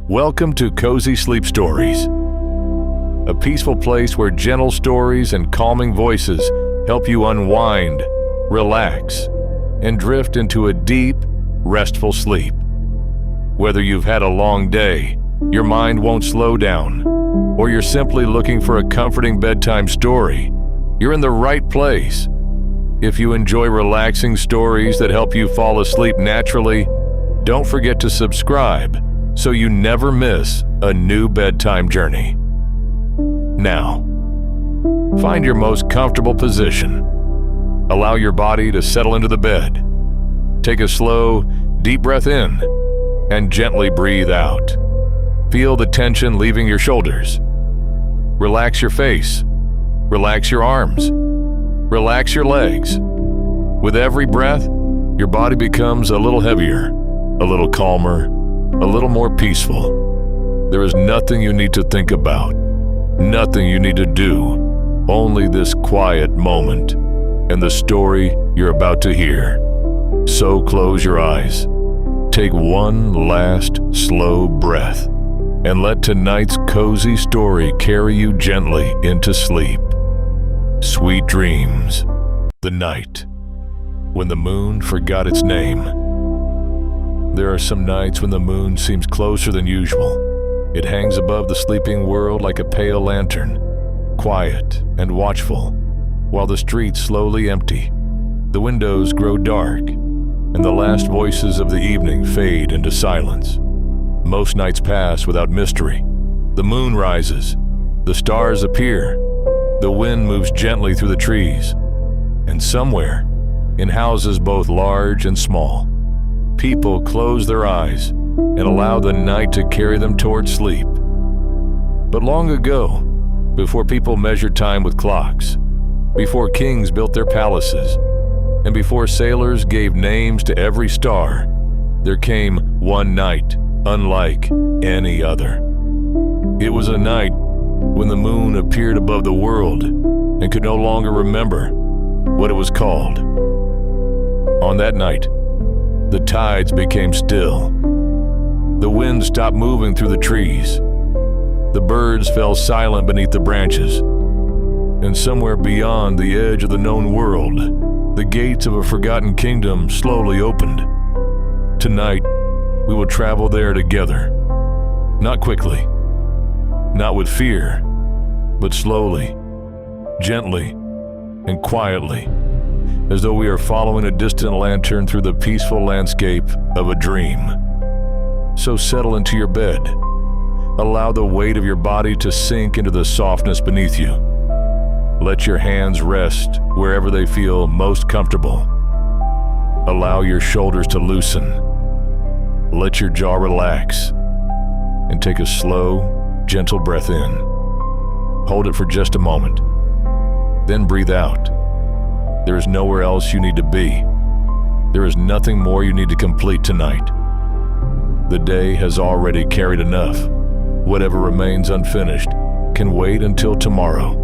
Welcome to Cozy Sleep Stories, a peaceful place where gentle stories and calming voices help you unwind, relax, and drift into a deep, restful sleep. Whether you've had a long day, your mind won't slow down, or you're simply looking for a comforting bedtime story, you're in the right place. If you enjoy relaxing stories that help you fall asleep naturally, don't forget to subscribe so you never miss a new bedtime journey. Now, find your most comfortable position. Allow your body to settle into the bed. Take a slow, deep breath in and gently breathe out. Feel the tension leaving your shoulders. Relax your face. Relax your arms. Relax your legs. With every breath, your body becomes a little heavier, a little calmer, a little more peaceful. There is nothing you need to think about, nothing you need to do, only this quiet moment and the story you're about to hear. So close your eyes, take one last slow breath, and let tonight's cozy story carry you gently into sleep. Sweet dreams. The night when the moon forgot its name. There are some nights when the moon seems closer than usual. It hangs above the sleeping world like a pale lantern, quiet and watchful, while the streets slowly empty. The windows grow dark, and the last voices of the evening fade into silence. Most nights pass without mystery. The moon rises, the stars appear, the wind moves gently through the trees, and somewhere, in houses both large and small, people close their eyes and allow the night to carry them toward sleep. But long ago, before people measured time with clocks, before kings built their palaces, and before sailors gave names to every star, there came one night unlike any other. It was a night when the moon appeared above the world and could no longer remember what it was called. On that night, the tides became still. The wind stopped moving through the trees. The birds fell silent beneath the branches. And somewhere beyond the edge of the known world, the gates of a forgotten kingdom slowly opened. Tonight, we will travel there together. Not quickly, not with fear, but slowly, gently, and quietly, as though we are following a distant lantern through the peaceful landscape of a dream. So settle into your bed. Allow the weight of your body to sink into the softness beneath you. Let your hands rest wherever they feel most comfortable. Allow your shoulders to loosen. Let your jaw relax. And take a slow, gentle breath in. Hold it for just a moment. Then breathe out. There is nowhere else you need to be. There is nothing more you need to complete tonight. The day has already carried enough. Whatever remains unfinished can wait until tomorrow.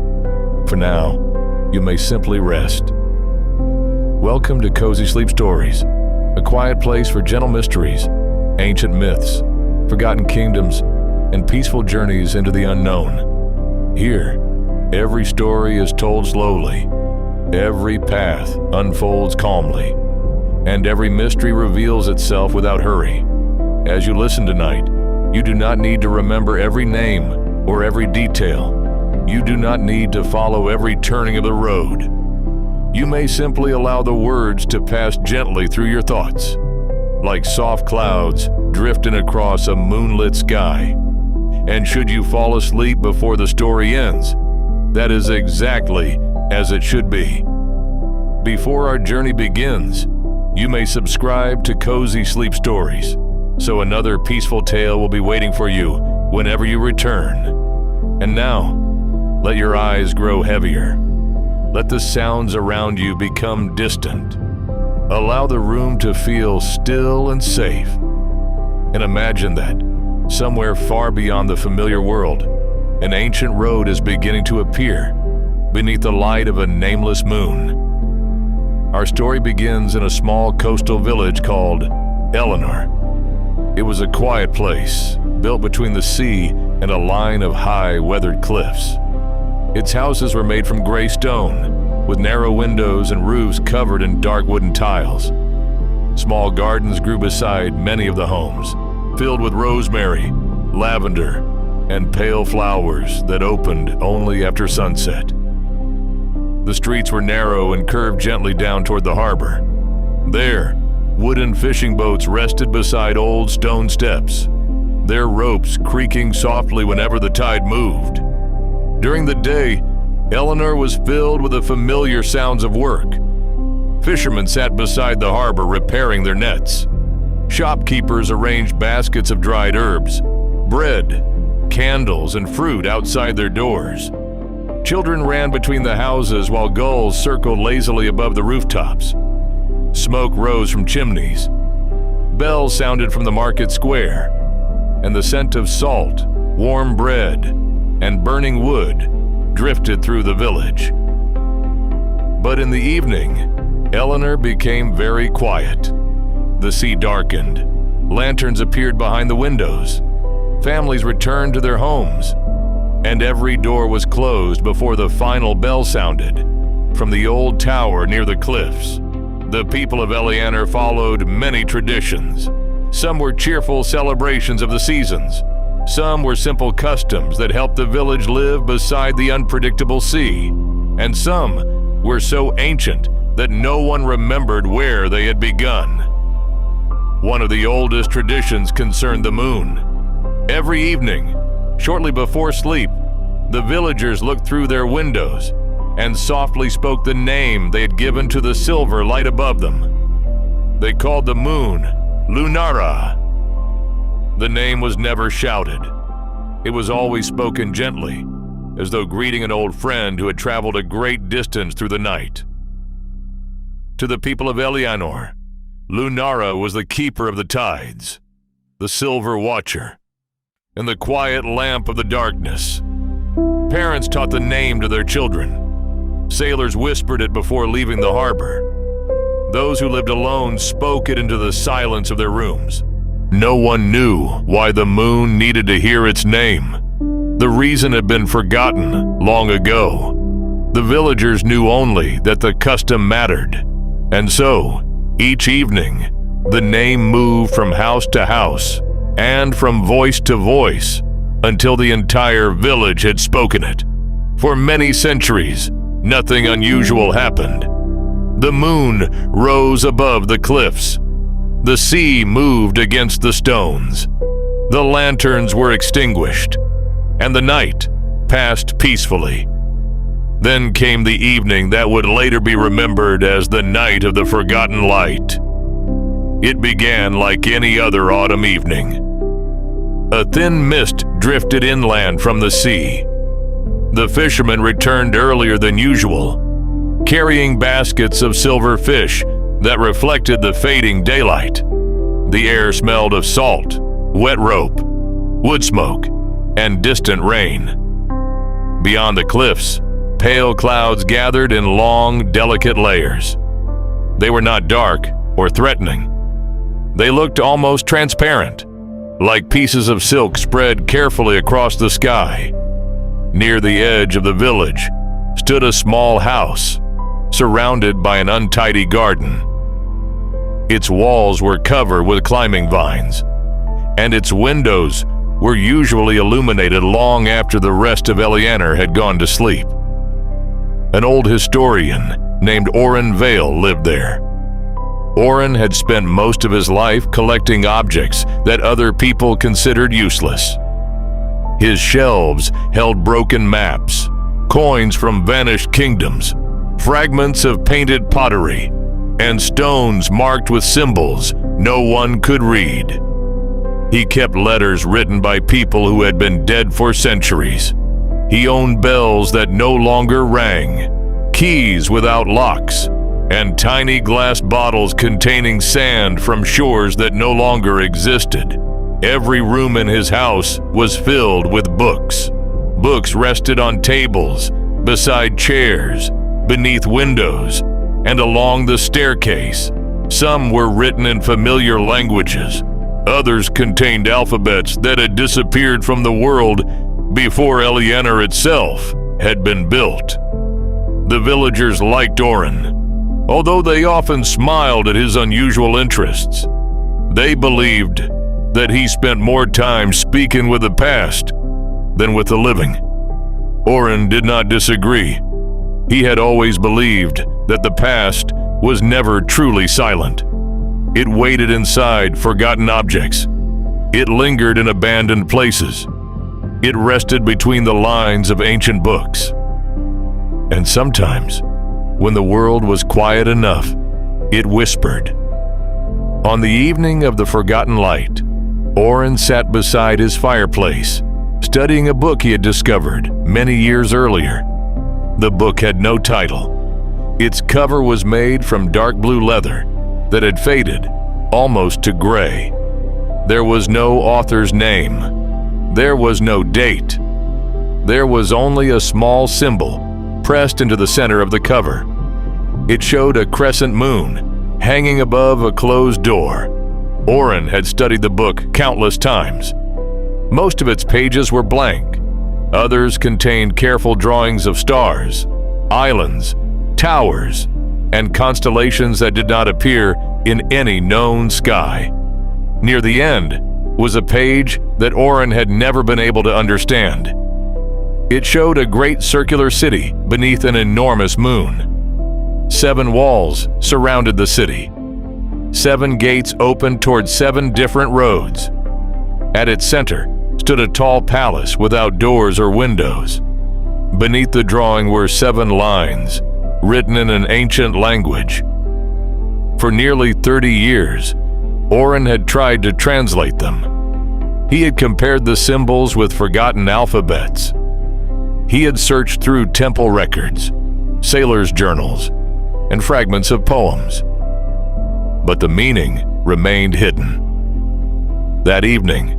For now, you may simply rest. Welcome to Cozy Sleep Stories, a quiet place for gentle mysteries, ancient myths, forgotten kingdoms, and peaceful journeys into the unknown. Here, every story is told slowly. Every path unfolds calmly, and every mystery reveals itself without hurry. As you listen tonight, you do not need to remember every name or every detail. You do not need to follow every turning of the road. You may simply allow the words to pass gently through your thoughts, like soft clouds drifting across a moonlit sky. And should you fall asleep before the story ends, that is exactly as it should be. Before our journey begins, you may subscribe to Cozy Sleep Stories, so another peaceful tale will be waiting for you whenever you return. And now, let your eyes grow heavier. Let the sounds around you become distant. Allow the room to feel still and safe. And imagine that, somewhere far beyond the familiar world, an ancient road is beginning to appear beneath the light of a nameless moon. Our story begins in a small coastal village called Eleanor. It was a quiet place, built between the sea and a line of high, weathered cliffs. Its houses were made from gray stone, with narrow windows and roofs covered in dark wooden tiles. Small gardens grew beside many of the homes, filled with rosemary, lavender, and pale flowers that opened only after sunset. The streets were narrow and curved gently down toward the harbor. There, wooden fishing boats rested beside old stone steps, their ropes creaking softly whenever the tide moved. During the day, Eleanor was filled with the familiar sounds of work. Fishermen sat beside the harbor repairing their nets. Shopkeepers arranged baskets of dried herbs, bread, candles, and fruit outside their doors. Children ran between the houses while gulls circled lazily above the rooftops. Smoke rose from chimneys. Bells sounded from the market square, and the scent of salt, warm bread, and burning wood drifted through the village. But in the evening, Eleanor became very quiet. The sea darkened. Lanterns appeared behind the windows. Families returned to their homes, and every door was closed before the final bell sounded from the old tower near the cliffs. The people of Eleanor followed many traditions. Some were cheerful celebrations of the seasons. Some were simple customs that helped the village live beside the unpredictable sea. And some were so ancient that no one remembered where they had begun. One of the oldest traditions concerned the moon. Every evening, shortly before sleep, the villagers looked through their windows and softly spoke the name they had given to the silver light above them. They called the moon Lunara. The name was never shouted. It was always spoken gently, as though greeting an old friend who had traveled a great distance through the night. To the people of Eleanor, Lunara was the keeper of the tides, the silver watcher, and the quiet lamp of the darkness. Parents taught the name to their children. Sailors whispered it before leaving the harbor. Those who lived alone spoke it into the silence of their rooms. No one knew why the moon needed to hear its name. The reason had been forgotten long ago. The villagers knew only that the custom mattered. And so, each evening, the name moved from house to house and from voice to voice until the entire village had spoken it. For many centuries, nothing unusual happened. The moon rose above the cliffs. The sea moved against the stones. The lanterns were extinguished, and the night passed peacefully. Then came the evening that would later be remembered as the night of the forgotten light. It began like any other autumn evening. A thin mist drifted inland from the sea. The fishermen returned earlier than usual, carrying baskets of silver fish that reflected the fading daylight. The air smelled of salt, wet rope, wood smoke, and distant rain. Beyond the cliffs, pale clouds gathered in long, delicate layers. They were not dark or threatening. They looked almost transparent, like pieces of silk spread carefully across the sky. Near the edge of the village stood a small house, surrounded by an untidy garden. Its walls were covered with climbing vines, and its windows were usually illuminated long after the rest of Eleanor had gone to sleep. An old historian named Orin lived there. Orin had spent most of his life collecting objects that other people considered useless. His shelves held broken maps, coins from vanished kingdoms, fragments of painted pottery, and stones marked with symbols no one could read. He kept letters written by people who had been dead for centuries. He owned bells that no longer rang, keys without locks, and tiny glass bottles containing sand from shores that no longer existed. Every room in his house was filled with books. Books rested on tables, beside chairs, beneath windows, and along the staircase. Some were written in familiar languages, Others contained alphabets that had disappeared from the world before Eliana itself had been built. The villagers liked Orin, although they often smiled at his unusual interests. They believed that he spent more time speaking with the past than with the living. Orin did not disagree. He had always believed that the past was never truly silent. It waited inside forgotten objects. It lingered in abandoned places. It rested between the lines of ancient books. And sometimes, when the world was quiet enough, it whispered. On the evening of the forgotten light, Orin sat beside his fireplace, studying a book he had discovered many years earlier. The book had no title. Its cover was made from dark blue leather that had faded almost to gray. There was no author's name. There was no date. There was only a small symbol pressed into the center of the cover. It showed a crescent moon hanging above a closed door. Orin had studied the book countless times. Most of its pages were blank. Others contained careful drawings of stars, islands, towers, and constellations that did not appear in any known sky. Near the end was a page that Orin had never been able to understand. It showed a great circular city beneath an enormous moon. 7 walls surrounded the city. 7 gates opened toward 7 different roads. At its center stood a tall palace without doors or windows. Beneath the drawing were 7 lines, written in an ancient language. For nearly 30 years, Orin had tried to translate them. He had compared the symbols with forgotten alphabets. He had searched through temple records, sailors' journals, and fragments of poems. But the meaning remained hidden. That evening,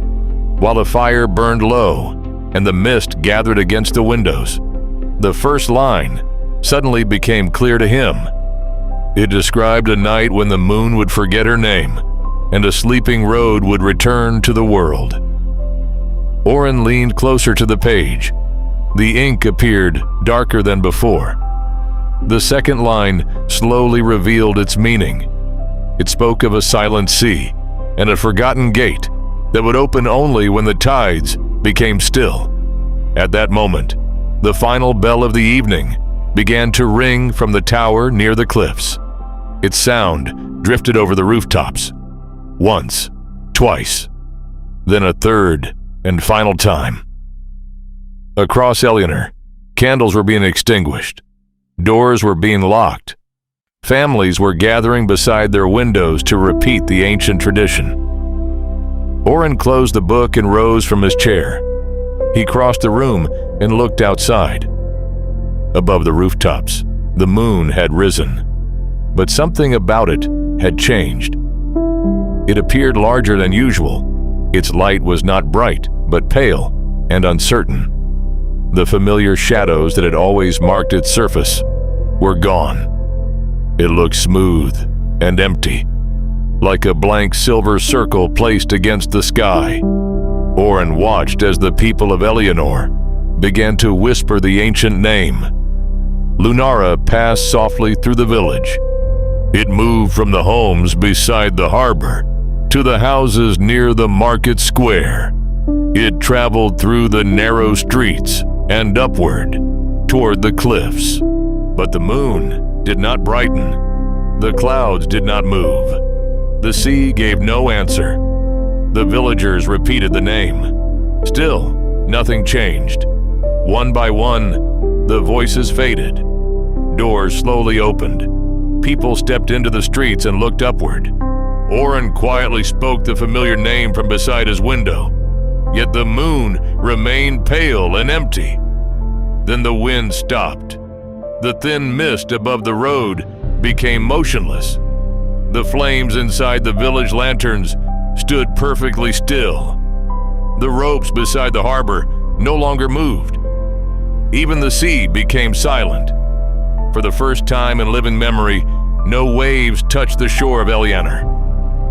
while the fire burned low and the mist gathered against the windows, the first line suddenly became clear to him. It described a night when the moon would forget her name and a sleeping road would return to the world. Orin leaned closer to the page. The ink appeared darker than before. The second line slowly revealed its meaning. It spoke of a silent sea and a forgotten gate that would open only when the tides became still. At that moment, the final bell of the evening began to ring from the tower near the cliffs. Its sound drifted over the rooftops. Once, twice, then a third and final time. Across Eliana, candles were being extinguished. Doors were being locked. Families were gathering beside their windows to repeat the ancient tradition. Orin closed the book and rose from his chair. He crossed the room and looked outside. Above the rooftops, the moon had risen, but something about it had changed. It appeared larger than usual. Its light was not bright, but pale and uncertain. The familiar shadows that had always marked its surface were gone. It looked smooth and empty, like a blank silver circle placed against the sky. Orin watched as the people of Eleanor began to whisper the ancient name. Lunara passed softly through the village. It moved from the homes beside the harbor to the houses near the market square. It traveled through the narrow streets and upward toward the cliffs. But the moon did not brighten. The clouds did not move. The sea gave no answer. The villagers repeated the name. Still, nothing changed. One by one, the voices faded. Doors slowly opened. People stepped into the streets and looked upward. Orin quietly spoke the familiar name from beside his window. Yet the moon remained pale and empty. Then the wind stopped. The thin mist above the road became motionless. The flames inside the village lanterns stood perfectly still. The ropes beside the harbor no longer moved. Even the sea became silent. For the first time in living memory, no waves touched the shore of Eliana.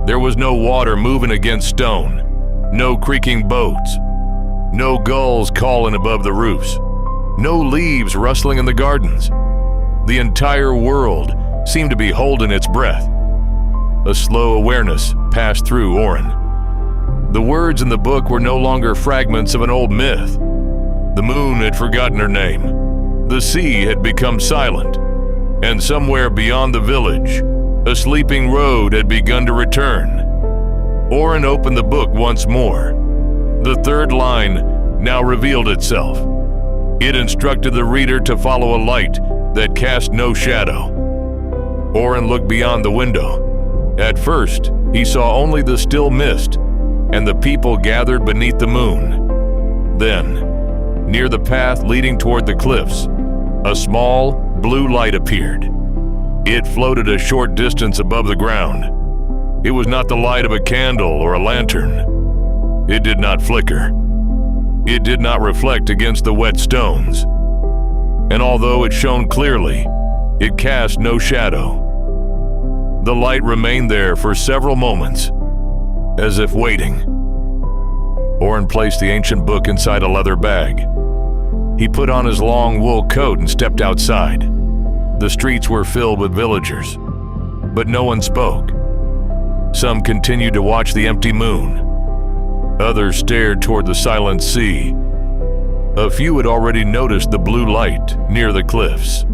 There was no water moving against stone, no creaking boats, no gulls calling above the roofs, no leaves rustling in the gardens. The entire world seemed to be holding its breath. A slow awareness passed through Orin. The words in the book were no longer fragments of an old myth. The moon had forgotten her name. The sea had become silent. And somewhere beyond the village, a sleeping road had begun to return. Orin opened the book once more. The third line now revealed itself. It instructed the reader to follow a light that cast no shadow. Orin looked beyond the window. At first, he saw only the still mist and the people gathered beneath the moon. Then, near the path leading toward the cliffs, a small, blue light appeared. It floated a short distance above the ground. It was not the light of a candle or a lantern. It did not flicker. It did not reflect against the wet stones. And although it shone clearly, it cast no shadow. The light remained there for several moments, as if waiting. Orin placed the ancient book inside a leather bag. He put on his long wool coat and stepped outside. The streets were filled with villagers, but no one spoke. Some continued to watch the empty moon. Others stared toward the silent sea. A few had already noticed the blue light near the cliffs.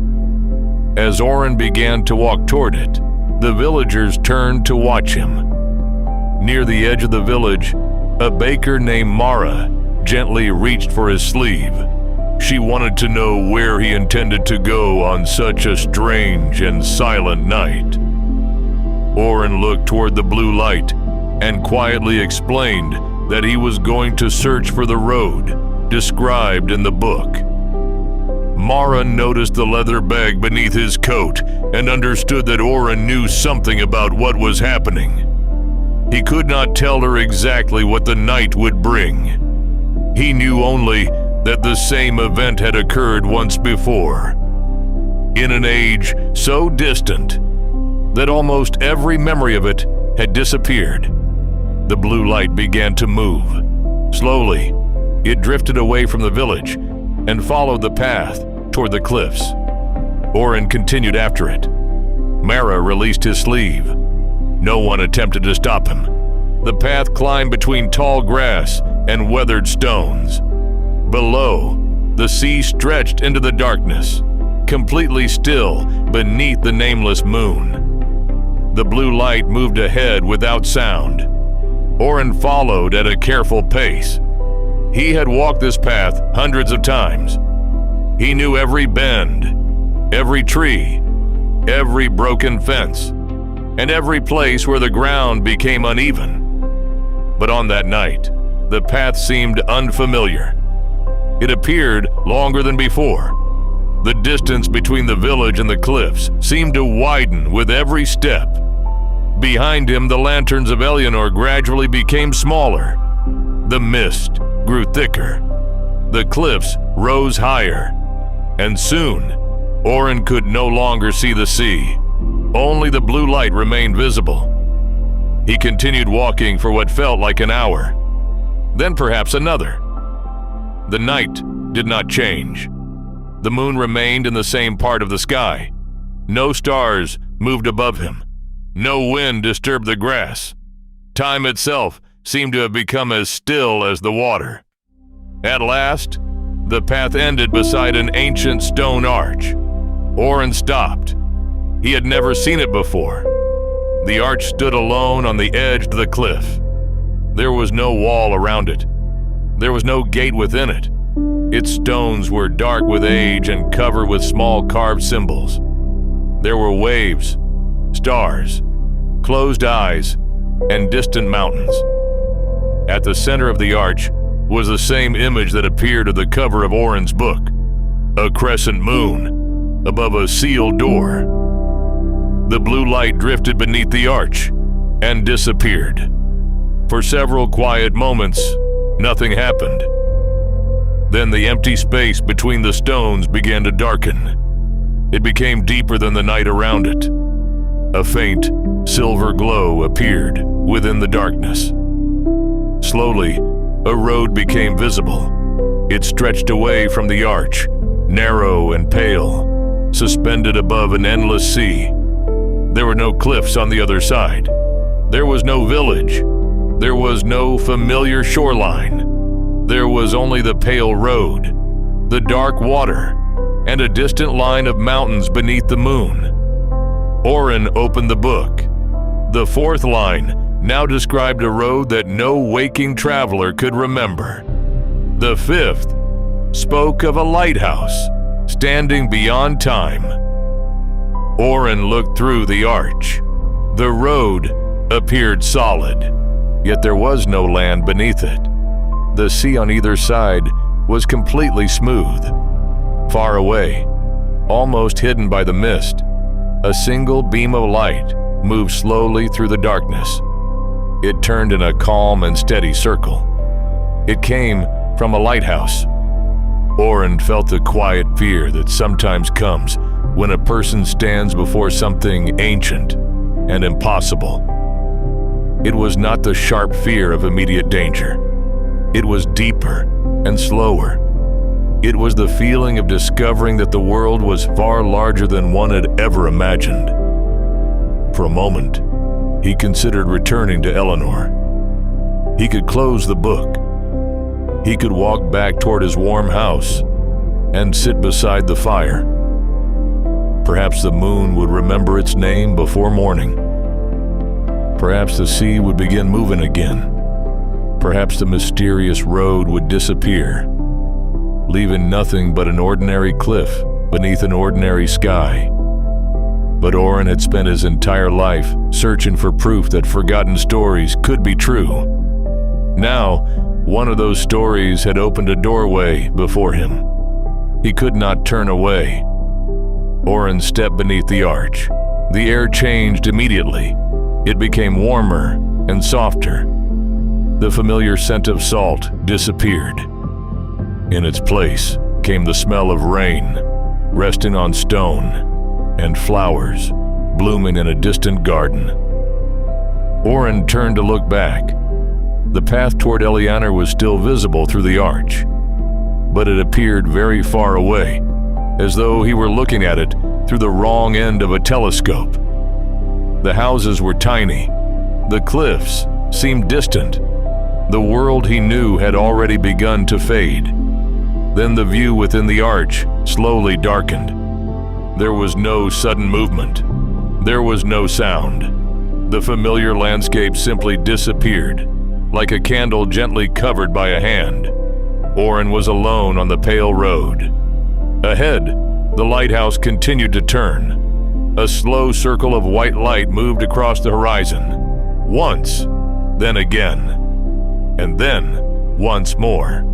As Orin began to walk toward it, the villagers turned to watch him. Near the edge of the village, a baker named Mara gently reached for his sleeve. She wanted to know where he intended to go on such a strange and silent night. Orin looked toward the blue light and quietly explained that he was going to search for the road described in the book. Mara noticed the leather bag beneath his coat and understood that Orin knew something about what was happening. He could not tell her exactly what the night would bring. He knew only that the same event had occurred once before, in an age so distant that almost every memory of it had disappeared. The blue light began to move. Slowly, it drifted away from the village and followed the path toward the cliffs. Orin continued after it. Mara released his sleeve. No one attempted to stop him. The path climbed between tall grass and weathered stones. Below, the sea stretched into the darkness, completely still beneath the nameless moon. The blue light moved ahead without sound. Orin followed at a careful pace. He had walked this path hundreds of times. He knew every bend, every tree, every broken fence, and every place where the ground became uneven. But on that night, the path seemed unfamiliar. It appeared longer than before. The distance between the village and the cliffs seemed to widen with every step. Behind him, the lanterns of Eleanor gradually became smaller. The mist grew thicker. The cliffs rose higher. And soon, Orin could no longer see the sea. Only the blue light remained visible. He continued walking for what felt like an hour, then perhaps another. The night did not change. The moon remained in the same part of the sky. No stars moved above him. No wind disturbed the grass. Time itself seemed to have become as still as the water. At last, the path ended beside an ancient stone arch. Orin stopped. He had never seen it before. The arch stood alone on the edge of the cliff. There was no wall around it. There was no gate within it. Its stones were dark with age and covered with small carved symbols. There were waves, stars, closed eyes, and distant mountains. At the center of the arch was the same image that appeared at the cover of Orin's book, a crescent moon above a sealed door. The blue light drifted beneath the arch and disappeared. For several quiet moments, nothing happened. Then the empty space between the stones began to darken. It became deeper than the night around it. A faint, silver glow appeared within the darkness. Slowly, a road became visible. It stretched away from the arch, narrow and pale, suspended above an endless sea. There were no cliffs on the other side. There was no village. There was no familiar shoreline. There was only the pale road, the dark water, and a distant line of mountains beneath the moon. Orin opened the book. The fourth line now described a road that no waking traveler could remember. The fifth spoke of a lighthouse standing beyond time. Orin looked through the arch. The road appeared solid, yet there was no land beneath it. The sea on either side was completely smooth. Far away, almost hidden by the mist, a single beam of light moved slowly through the darkness. It turned in a calm and steady circle. It came from a lighthouse. Orin felt the quiet fear that sometimes comes when a person stands before something ancient and impossible. It was not the sharp fear of immediate danger. It was deeper and slower. It was the feeling of discovering that the world was far larger than one had ever imagined. For a moment, he considered returning to Eleanor. He could close the book. He could walk back toward his warm house and sit beside the fire. Perhaps the moon would remember its name before morning. Perhaps the sea would begin moving again. Perhaps the mysterious road would disappear, leaving nothing but an ordinary cliff beneath an ordinary sky. But Orin had spent his entire life searching for proof that forgotten stories could be true. Now, one of those stories had opened a doorway before him. He could not turn away. Orin stepped beneath the arch. The air changed immediately. It became warmer and softer. The familiar scent of salt disappeared. In its place came the smell of rain, resting on stone, and flowers blooming in a distant garden. Orin turned to look back. The path toward Eliana was still visible through the arch, but it appeared very far away, as though he were looking at it through the wrong end of a telescope. The houses were tiny. The cliffs seemed distant. The world he knew had already begun to fade. Then the view within the arch slowly darkened. There was no sudden movement. There was no sound. The familiar landscape simply disappeared, like a candle gently covered by a hand. Orin was alone on the pale road. Ahead, the lighthouse continued to turn. A slow circle of white light moved across the horizon. Once, then again, and then once more.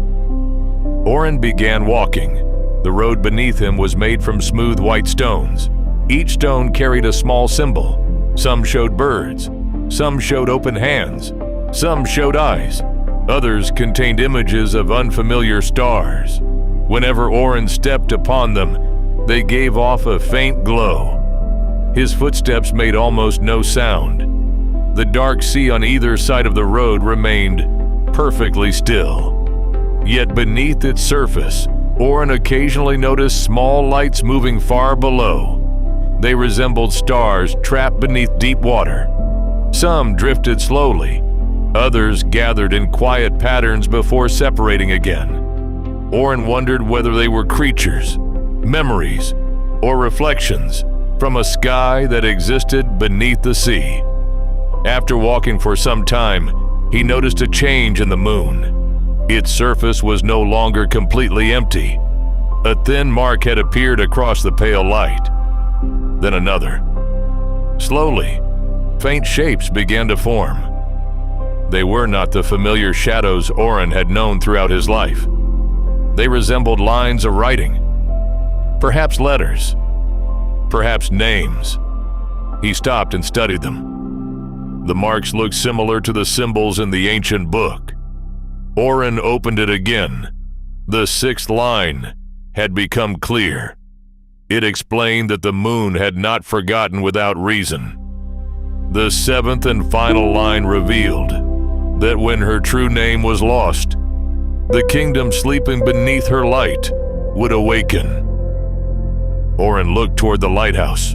Orin began walking. The road beneath him was made from smooth white stones. Each stone carried a small symbol. Some showed birds. Some showed open hands. Some showed eyes. Others contained images of unfamiliar stars. Whenever Orin stepped upon them, they gave off a faint glow. His footsteps made almost no sound. The dark sea on either side of the road remained perfectly still. Yet beneath its surface, Orin occasionally noticed small lights moving far below. They resembled stars trapped beneath deep water. Some drifted slowly. Others gathered in quiet patterns before separating again. Orin wondered whether they were creatures, memories, or reflections from a sky that existed beneath the sea. After walking for some time, he noticed a change in the moon. Its surface was no longer completely empty. A thin mark had appeared across the pale light. Then another. Slowly, faint shapes began to form. They were not the familiar shadows Orin had known throughout his life. They resembled lines of writing, perhaps letters, perhaps names. He stopped and studied them. The marks looked similar to the symbols in the ancient book. Orin opened it again. The sixth line had become clear. It explained that the moon had not forgotten without reason. The seventh and final line revealed that when her true name was lost, the kingdom sleeping beneath her light would awaken. Orin looked toward the lighthouse.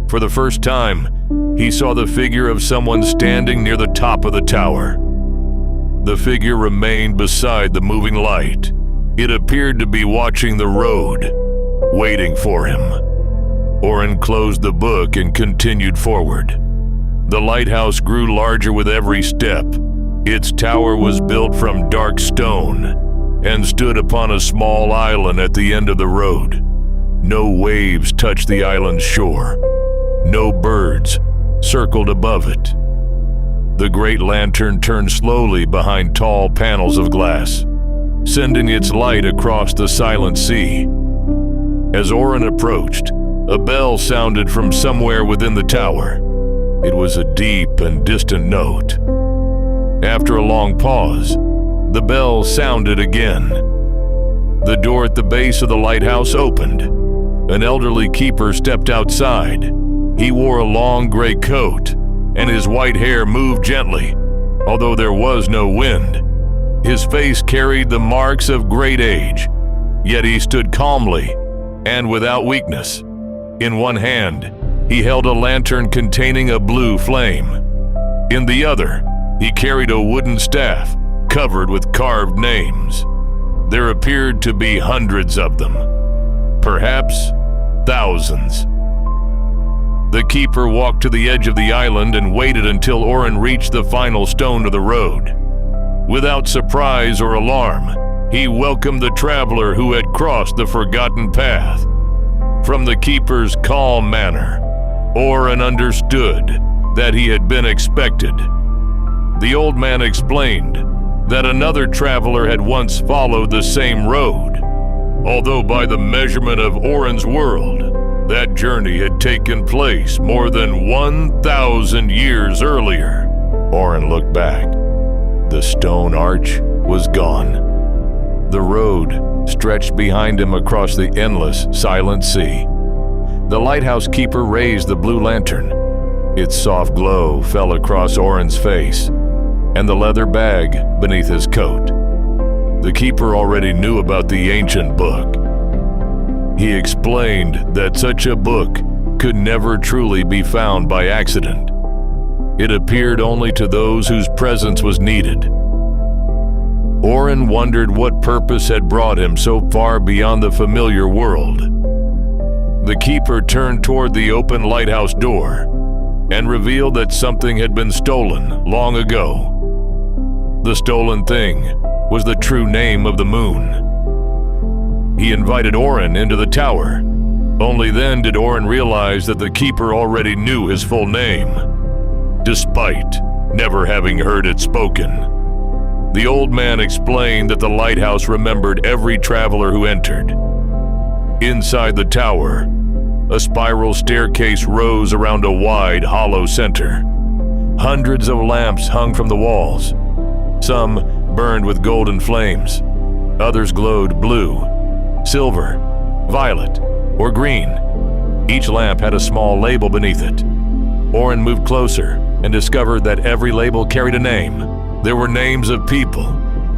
For the first time, he saw the figure of someone standing near the top of the tower. The figure remained beside the moving light. It appeared to be watching the road, waiting for him. Orin closed the book and continued forward. The lighthouse grew larger with every step. Its tower was built from dark stone and stood upon a small island at the end of the road. No waves touched the island's shore. No birds circled above it. The great lantern turned slowly behind tall panels of glass, sending its light across the silent sea. As Orin approached, a bell sounded from somewhere within the tower. It was a deep and distant note. After a long pause, the bell sounded again. The door at the base of the lighthouse opened. An elderly keeper stepped outside. He wore a long gray coat, and his white hair moved gently, although there was no wind. His face carried the marks of great age, yet he stood calmly and without weakness. In one hand, he held a lantern containing a blue flame. In the other, he carried a wooden staff covered with carved names. There appeared to be hundreds of them, perhaps thousands. The keeper walked to the edge of the island and waited until Orin reached the final stone of the road. Without surprise or alarm, he welcomed the traveler who had crossed the forgotten path. From the keeper's calm manner, Orin understood that he had been expected. The old man explained that another traveler had once followed the same road, although by the measurement of Orin's world, that journey had taken place more than 1,000 years earlier. Orin looked back. The stone arch was gone. The road stretched behind him across the endless, silent sea. The lighthouse keeper raised the blue lantern. Its soft glow fell across Orin's face and the leather bag beneath his coat. The keeper already knew about the ancient book. He explained that such a book could never truly be found by accident. It appeared only to those whose presence was needed. Orin wondered what purpose had brought him so far beyond the familiar world. The keeper turned toward the open lighthouse door and revealed that something had been stolen long ago. The stolen thing was the true name of the moon. He invited Orin into the tower. Only then did Orin realize that the keeper already knew his full name, despite never having heard it spoken. The old man explained that the lighthouse remembered every traveler who entered. Inside the tower, a spiral staircase rose around a wide, hollow center. Hundreds of lamps hung from the walls. Some burned with golden flames. Others glowed blue, silver, violet, or green. Each lamp had a small label beneath it. Orin moved closer and discovered that every label carried a name. There were names of people,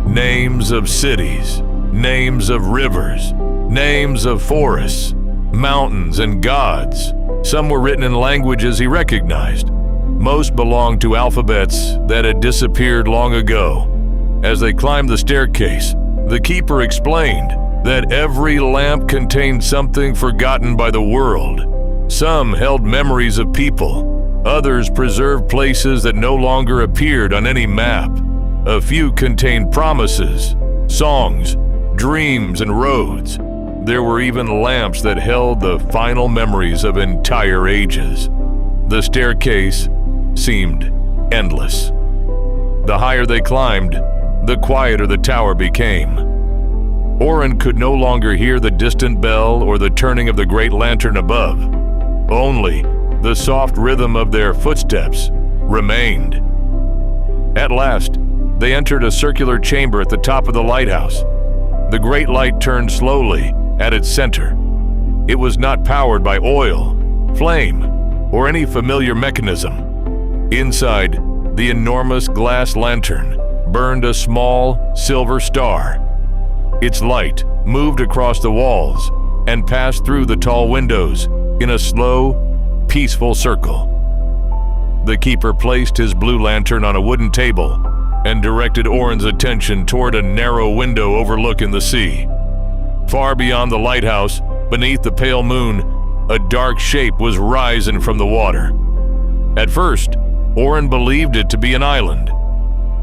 names of cities, names of rivers, names of forests, mountains, and gods. Some were written in languages he recognized. Most belonged to alphabets that had disappeared long ago. As they climbed the staircase, the keeper explained that every lamp contained something forgotten by the world. Some held memories of people. Others preserved places that no longer appeared on any map. A few contained promises, songs, dreams, and roads. There were even lamps that held the final memories of entire ages. The staircase seemed endless. The higher they climbed, the quieter the tower became. Orin could no longer hear the distant bell or the turning of the great lantern above. Only the soft rhythm of their footsteps remained. At last, they entered a circular chamber at the top of the lighthouse. The great light turned slowly at its center. It was not powered by oil, flame, or any familiar mechanism. Inside, the enormous glass lantern burned a small silver star. Its light moved across the walls and passed through the tall windows in a slow, peaceful circle. The keeper placed his blue lantern on a wooden table and directed Orin's attention toward a narrow window overlooking the sea. Far beyond the lighthouse, beneath the pale moon, a dark shape was rising from the water. At first, Orin believed it to be an island.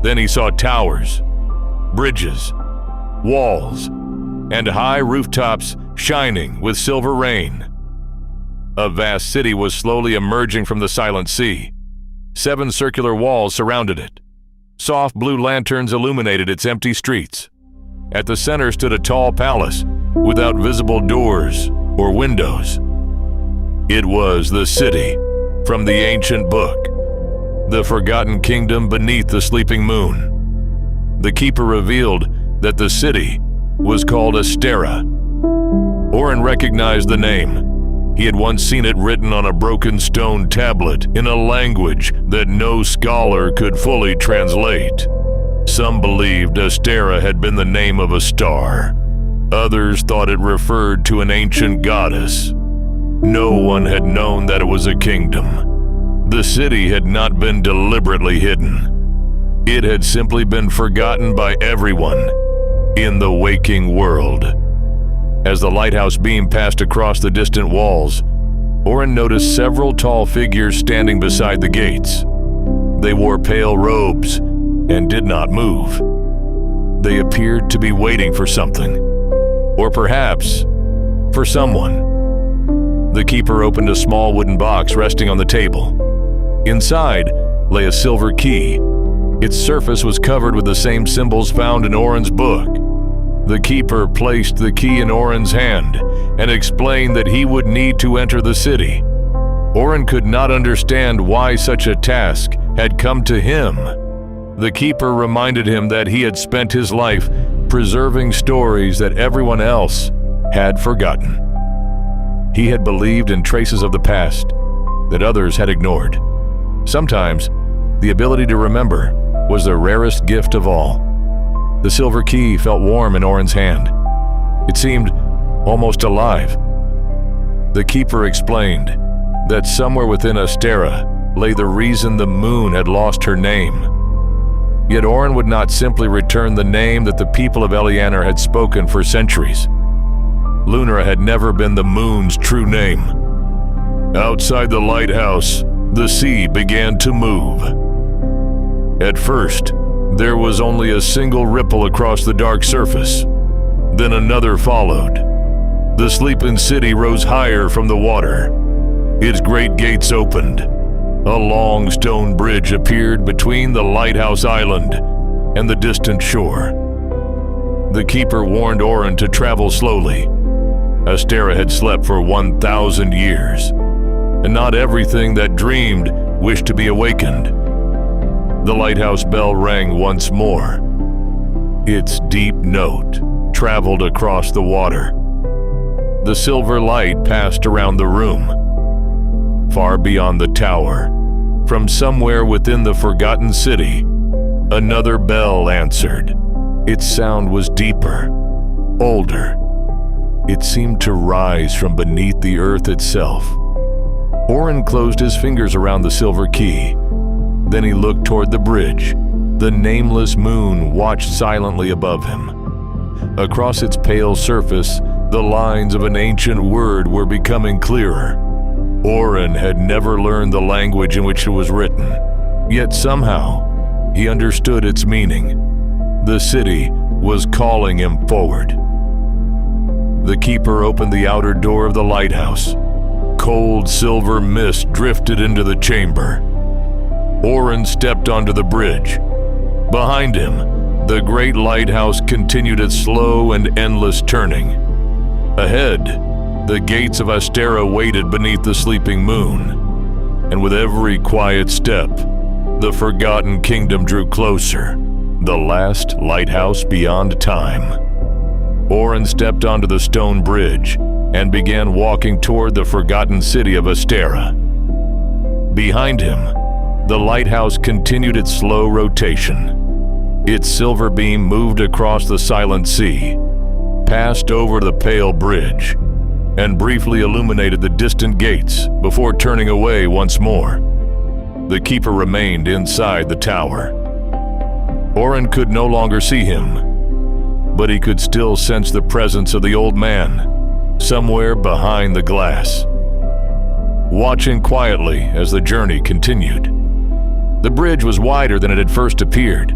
Then he saw towers, bridges, walls, and high rooftops shining with silver rain. A vast city was slowly emerging from the silent sea. 7 circular walls surrounded it. Soft blue lanterns illuminated its empty streets. At the center stood a tall palace without visible doors or windows. It was the city from the ancient book, the forgotten kingdom beneath the sleeping moon. The keeper revealed that the city was called Asterra. Orin recognized the name. He had once seen it written on a broken stone tablet in a language that no scholar could fully translate. Some believed Asterra had been the name of a star. Others thought it referred to an ancient goddess. No one had known that it was a kingdom. The city had not been deliberately hidden. It had simply been forgotten by everyone in the waking world. As the lighthouse beam passed across the distant walls, Orin noticed several tall figures standing beside the gates. They wore pale robes and did not move. They appeared to be waiting for something, or perhaps for someone. The keeper opened a small wooden box resting on the table. Inside lay a silver key. Its surface was covered with the same symbols found in Orin's book. The keeper placed the key in Orin's hand and explained that he would need to enter the city. Orin could not understand why such a task had come to him. The keeper reminded him that he had spent his life preserving stories that everyone else had forgotten. He had believed in traces of the past that others had ignored. Sometimes, the ability to remember was the rarest gift of all. The silver key felt warm in Orin's hand. It seemed almost alive. The keeper explained that somewhere within Asterra lay the reason the moon had lost her name. Yet Orin would not simply return the name that the people of Elianar had spoken for centuries. Lunara had never been the moon's true name. Outside the lighthouse, the sea began to move. At first, there was only a single ripple across the dark surface. Then another followed. The sleeping city rose higher from the water. Its great gates opened. A long stone bridge appeared between the lighthouse island and the distant shore. The keeper warned Orin to travel slowly. Asterra had slept for 1,000 years, and not everything that dreamed wished to be awakened. The lighthouse bell rang once more. Its deep note traveled across the water. The silver light passed around the room. Far beyond the tower, from somewhere within the forgotten city, another bell answered. Its sound was deeper, older. It seemed to rise from beneath the earth itself. Orin closed his fingers around the silver key. Then he looked toward the bridge. The nameless moon watched silently above him. Across its pale surface, the lines of an ancient word were becoming clearer. Orin had never learned the language in which it was written, yet somehow he understood its meaning. The city was calling him forward. The keeper opened the outer door of the lighthouse. Cold silver mist drifted into the chamber. Orin stepped onto the bridge. Behind him, the great lighthouse continued its slow and endless turning. Ahead, the gates of Asterra waited beneath the sleeping moon, and with every quiet step, the forgotten kingdom drew closer, the last lighthouse beyond time. Orin stepped onto the stone bridge and began walking toward the forgotten city of Asterra. Behind him, the lighthouse continued its slow rotation. Its silver beam moved across the silent sea, passed over the pale bridge, and briefly illuminated the distant gates before turning away once more. The keeper remained inside the tower. Orin could no longer see him, but he could still sense the presence of the old man somewhere behind the glass. Watching quietly as the journey continued, the bridge was wider than it had first appeared.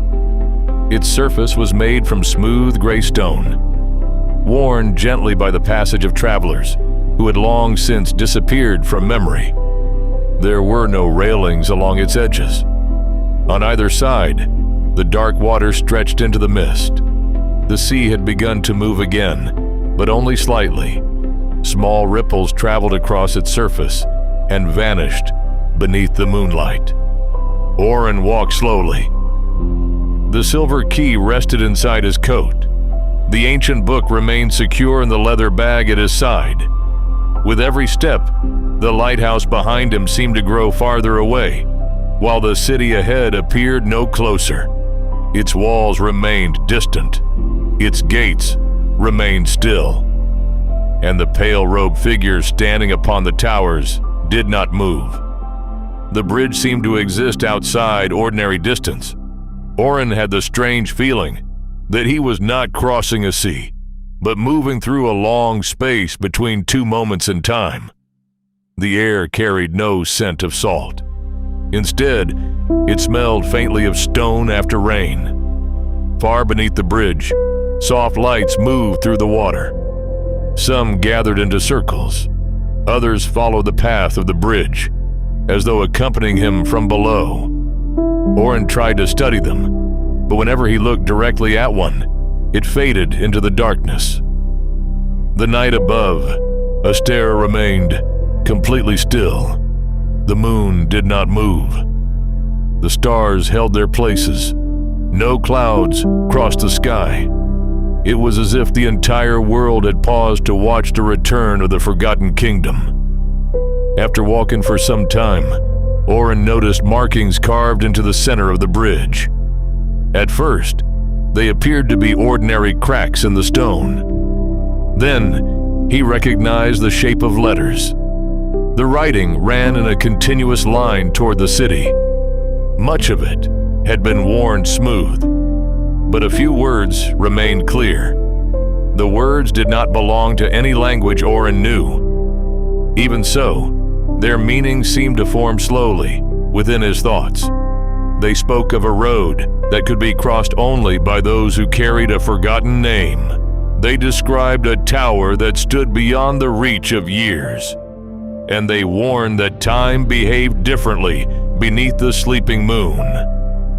Its surface was made from smooth gray stone, worn gently by the passage of travelers who had long since disappeared from memory. There were no railings along its edges. On either side, the dark water stretched into the mist. The sea had begun to move again, but only slightly. Small ripples traveled across its surface and vanished beneath the moonlight. Orin walked slowly. The silver key rested inside his coat. The ancient book remained secure in the leather bag at his side. With every step, the lighthouse behind him seemed to grow farther away, while the city ahead appeared no closer. Its walls remained distant. Its gates remained still. And the pale-robed figures standing upon the towers did not move. The bridge seemed to exist outside ordinary distance. Orin had the strange feeling that he was not crossing a sea, but moving through a long space between two moments in time. The air carried no scent of salt. Instead, it smelled faintly of stone after rain. Far beneath the bridge, soft lights moved through the water. Some gathered into circles. Others followed the path of the bridge, as though accompanying him from below. Orin tried to study them, but whenever he looked directly at one, it faded into the darkness. The night above, Asterra remained completely still. The moon did not move. The stars held their places. No clouds crossed the sky. It was as if the entire world had paused to watch the return of the Forgotten Kingdom. After walking for some time, Orin noticed markings carved into the center of the bridge. At first, they appeared to be ordinary cracks in the stone. Then, he recognized the shape of letters. The writing ran in a continuous line toward the city. Much of it had been worn smooth, but a few words remained clear. The words did not belong to any language Orin knew. Even so, their meaning seemed to form slowly within his thoughts. They spoke of a road that could be crossed only by those who carried a forgotten name. They described a tower that stood beyond the reach of years. And they warned that time behaved differently beneath the sleeping moon.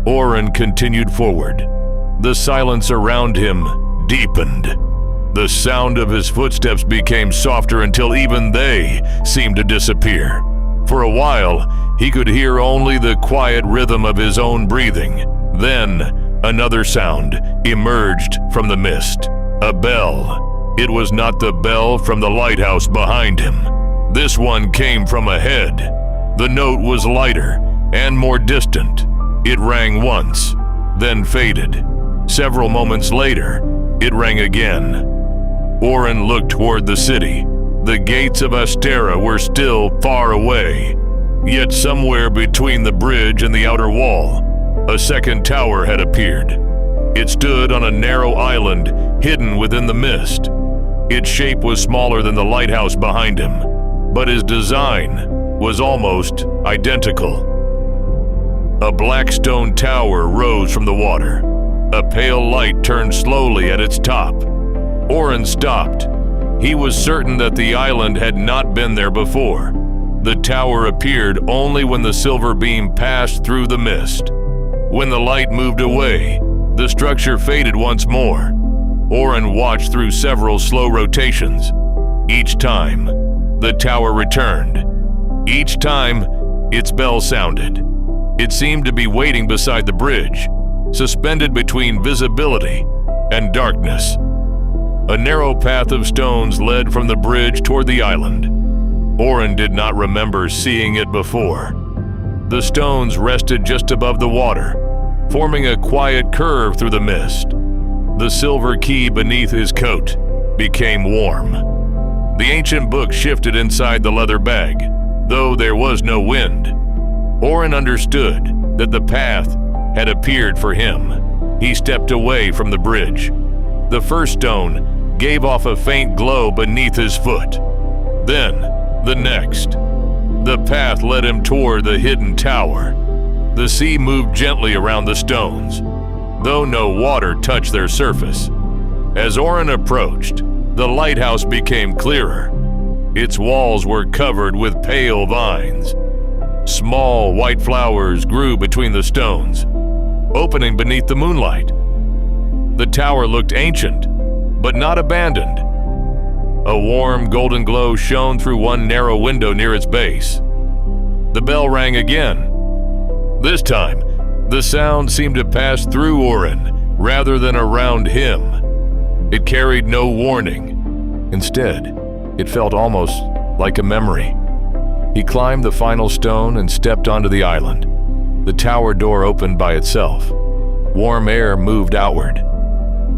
Orin continued forward. The silence around him deepened. The sound of his footsteps became softer until even they seemed to disappear. For a while, he could hear only the quiet rhythm of his own breathing. Then, another sound emerged from the mist. A bell. It was not the bell from the lighthouse behind him. This one came from ahead. The note was lighter and more distant. It rang once, then faded. Several moments later, it rang again. Orin looked toward the city. The gates of Asterra were still far away. Yet somewhere between the bridge and the outer wall, a second tower had appeared. It stood on a narrow island hidden within the mist. Its shape was smaller than the lighthouse behind him, but his design was almost identical. A black stone tower rose from the water. A pale light turned slowly at its top. Orin stopped. He was certain that the island had not been there before. The tower appeared only when the silver beam passed through the mist. When the light moved away, the structure faded once more. Orin watched through several slow rotations. Each time, the tower returned. Each time, its bell sounded. It seemed to be waiting beside the bridge, suspended between visibility and darkness. A narrow path of stones led from the bridge toward the island. Orin did not remember seeing it before. The stones rested just above the water, forming a quiet curve through the mist. The silver key beneath his coat became warm. The ancient book shifted inside the leather bag, though there was no wind. Orin understood that the path had appeared for him. He stepped away from the bridge. The first stone gave off a faint glow beneath his foot. Then, the next. The path led him toward the hidden tower. The sea moved gently around the stones, though no water touched their surface. As Orin approached, the lighthouse became clearer. Its walls were covered with pale vines. Small white flowers grew between the stones, opening beneath the moonlight. The tower looked ancient, but not abandoned. A warm golden glow shone through one narrow window near its base. The bell rang again. This time, the sound seemed to pass through Orin rather than around him. It carried no warning. Instead, it felt almost like a memory. He climbed the final stone and stepped onto the island. The tower door opened by itself. Warm air moved outward.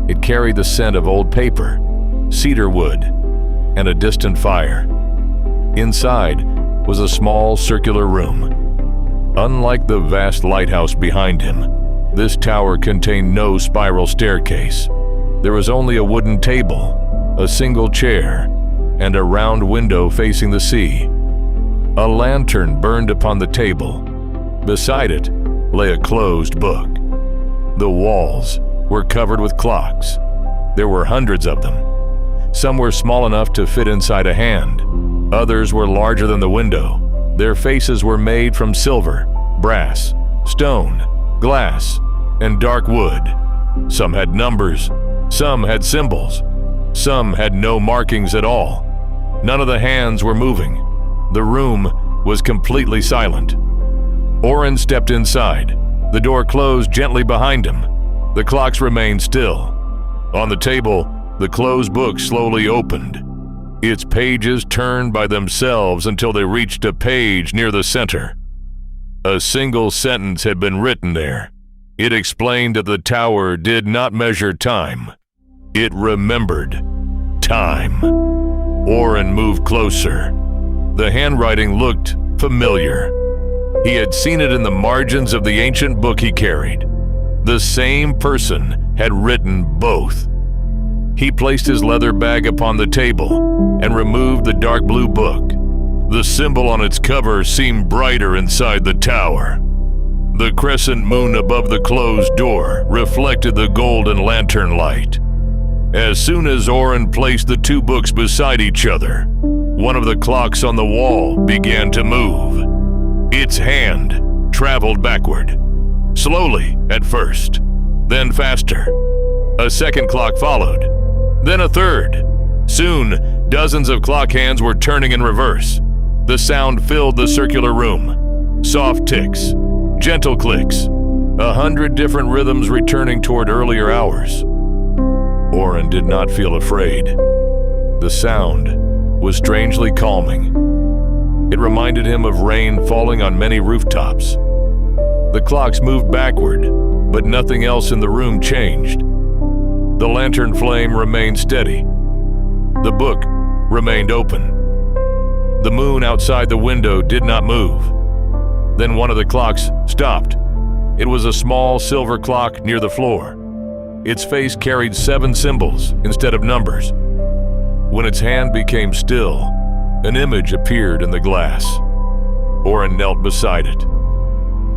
It carried the scent of old paper, cedar wood, and a distant fire. Inside was a small circular room. Unlike the vast lighthouse behind him, this tower contained no spiral staircase. There was only a wooden table, a single chair, and a round window facing the sea. A lantern burned upon the table. Beside it lay a closed book. The walls were covered with clocks. There were hundreds of them. Some were small enough to fit inside a hand. Others were larger than the window. Their faces were made from silver, brass, stone, glass, and dark wood. Some had numbers, some had symbols, some had no markings at all. None of the hands were moving. The room was completely silent. Orin stepped inside. The door closed gently behind him. The clocks remained still. On the table, the closed book slowly opened. Its pages turned by themselves until they reached a page near the center. A single sentence had been written there. It explained that the tower did not measure time. It remembered time. Orin moved closer. The handwriting looked familiar. He had seen it in the margins of the ancient book he carried. The same person had written both. He placed his leather bag upon the table and removed the dark blue book. The symbol on its cover seemed brighter inside the tower. The crescent moon above the closed door reflected the golden lantern light. As soon as Orin placed the two books beside each other, one of the clocks on the wall began to move. Its hand traveled backward, slowly at first, then faster. A second clock followed, then a third. Soon, dozens of clock hands were turning in reverse. The sound filled the circular room. Soft ticks, gentle clicks, 100 different rhythms returning toward earlier hours. Orin did not feel afraid. The sound was strangely calming. It reminded him of rain falling on many rooftops. The clocks moved backward, but nothing else in the room changed. The lantern flame remained steady. The book remained open. The moon outside the window did not move. Then one of the clocks stopped. It was a small silver clock near the floor. Its face carried 7 symbols instead of numbers. When its hand became still, an image appeared in the glass. Orin knelt beside it.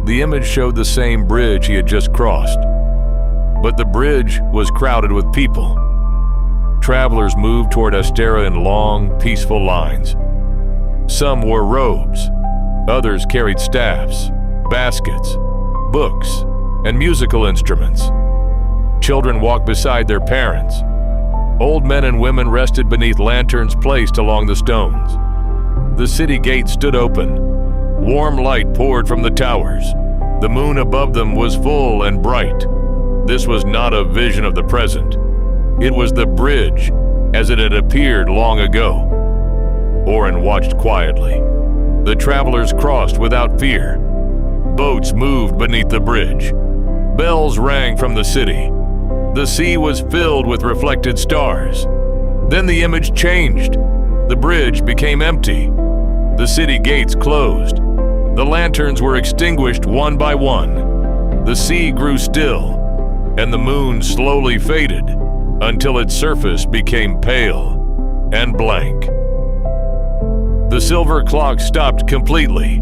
The image showed the same bridge he had just crossed, but the bridge was crowded with people. Travelers moved toward Asterra in long, peaceful lines. Some wore robes, others carried staffs, baskets, books, and musical instruments. Children walked beside their parents. Old men and women rested beneath lanterns placed along the stones. The city gate stood open. Warm light poured from the towers. The moon above them was full and bright. This was not a vision of the present. It was the bridge as it had appeared long ago. Orin watched quietly. The travelers crossed without fear. Boats moved beneath the bridge. Bells rang from the city. The sea was filled with reflected stars. Then the image changed. The bridge became empty. The city gates closed. The lanterns were extinguished one by one. The sea grew still, and the moon slowly faded until its surface became pale and blank. The silver clock stopped completely.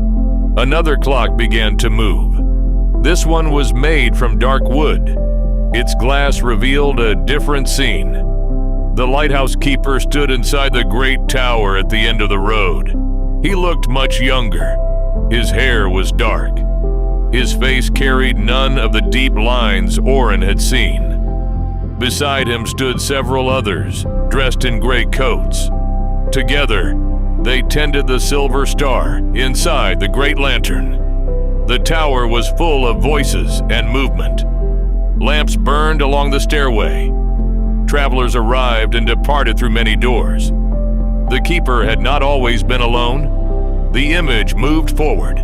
Another clock began to move. This one was made from dark wood. Its glass revealed a different scene. The lighthouse keeper stood inside the great tower at the end of the road. He looked much younger. His hair was dark. His face carried none of the deep lines Orin had seen. Beside him stood several others, dressed in gray coats. Together, they tended the silver star inside the great lantern. The tower was full of voices and movement. Lamps burned along the stairway. Travelers arrived and departed through many doors. The keeper had not always been alone. The image moved forward.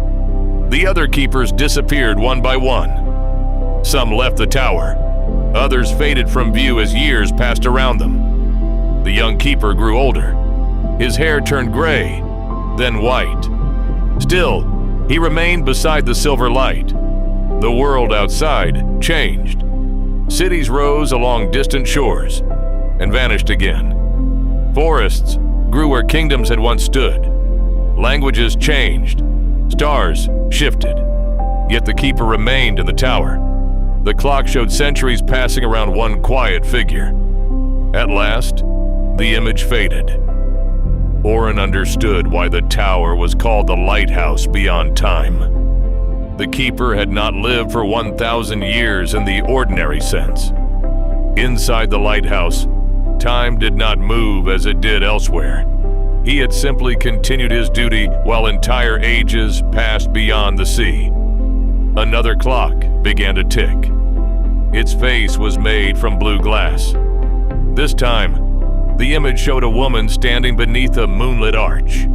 The other keepers disappeared one by one. Some left the tower. Others faded from view as years passed around them. The young keeper grew older. His hair turned gray, then white. Still, he remained beside the silver light. The world outside changed. Cities rose along distant shores and vanished again. Forests grew where kingdoms had once stood. Languages changed. Stars shifted. Yet the keeper remained in the tower. The clock showed centuries passing around one quiet figure. At last, the image faded. Orin understood why the tower was called the Lighthouse beyond time. The keeper had not lived for 1,000 years in the ordinary sense. Inside the lighthouse, time did not move as it did elsewhere. He had simply continued his duty while entire ages passed beyond the sea. Another clock began to tick. Its face was made from blue glass. This time, the image showed a woman standing beneath a moonlit arch.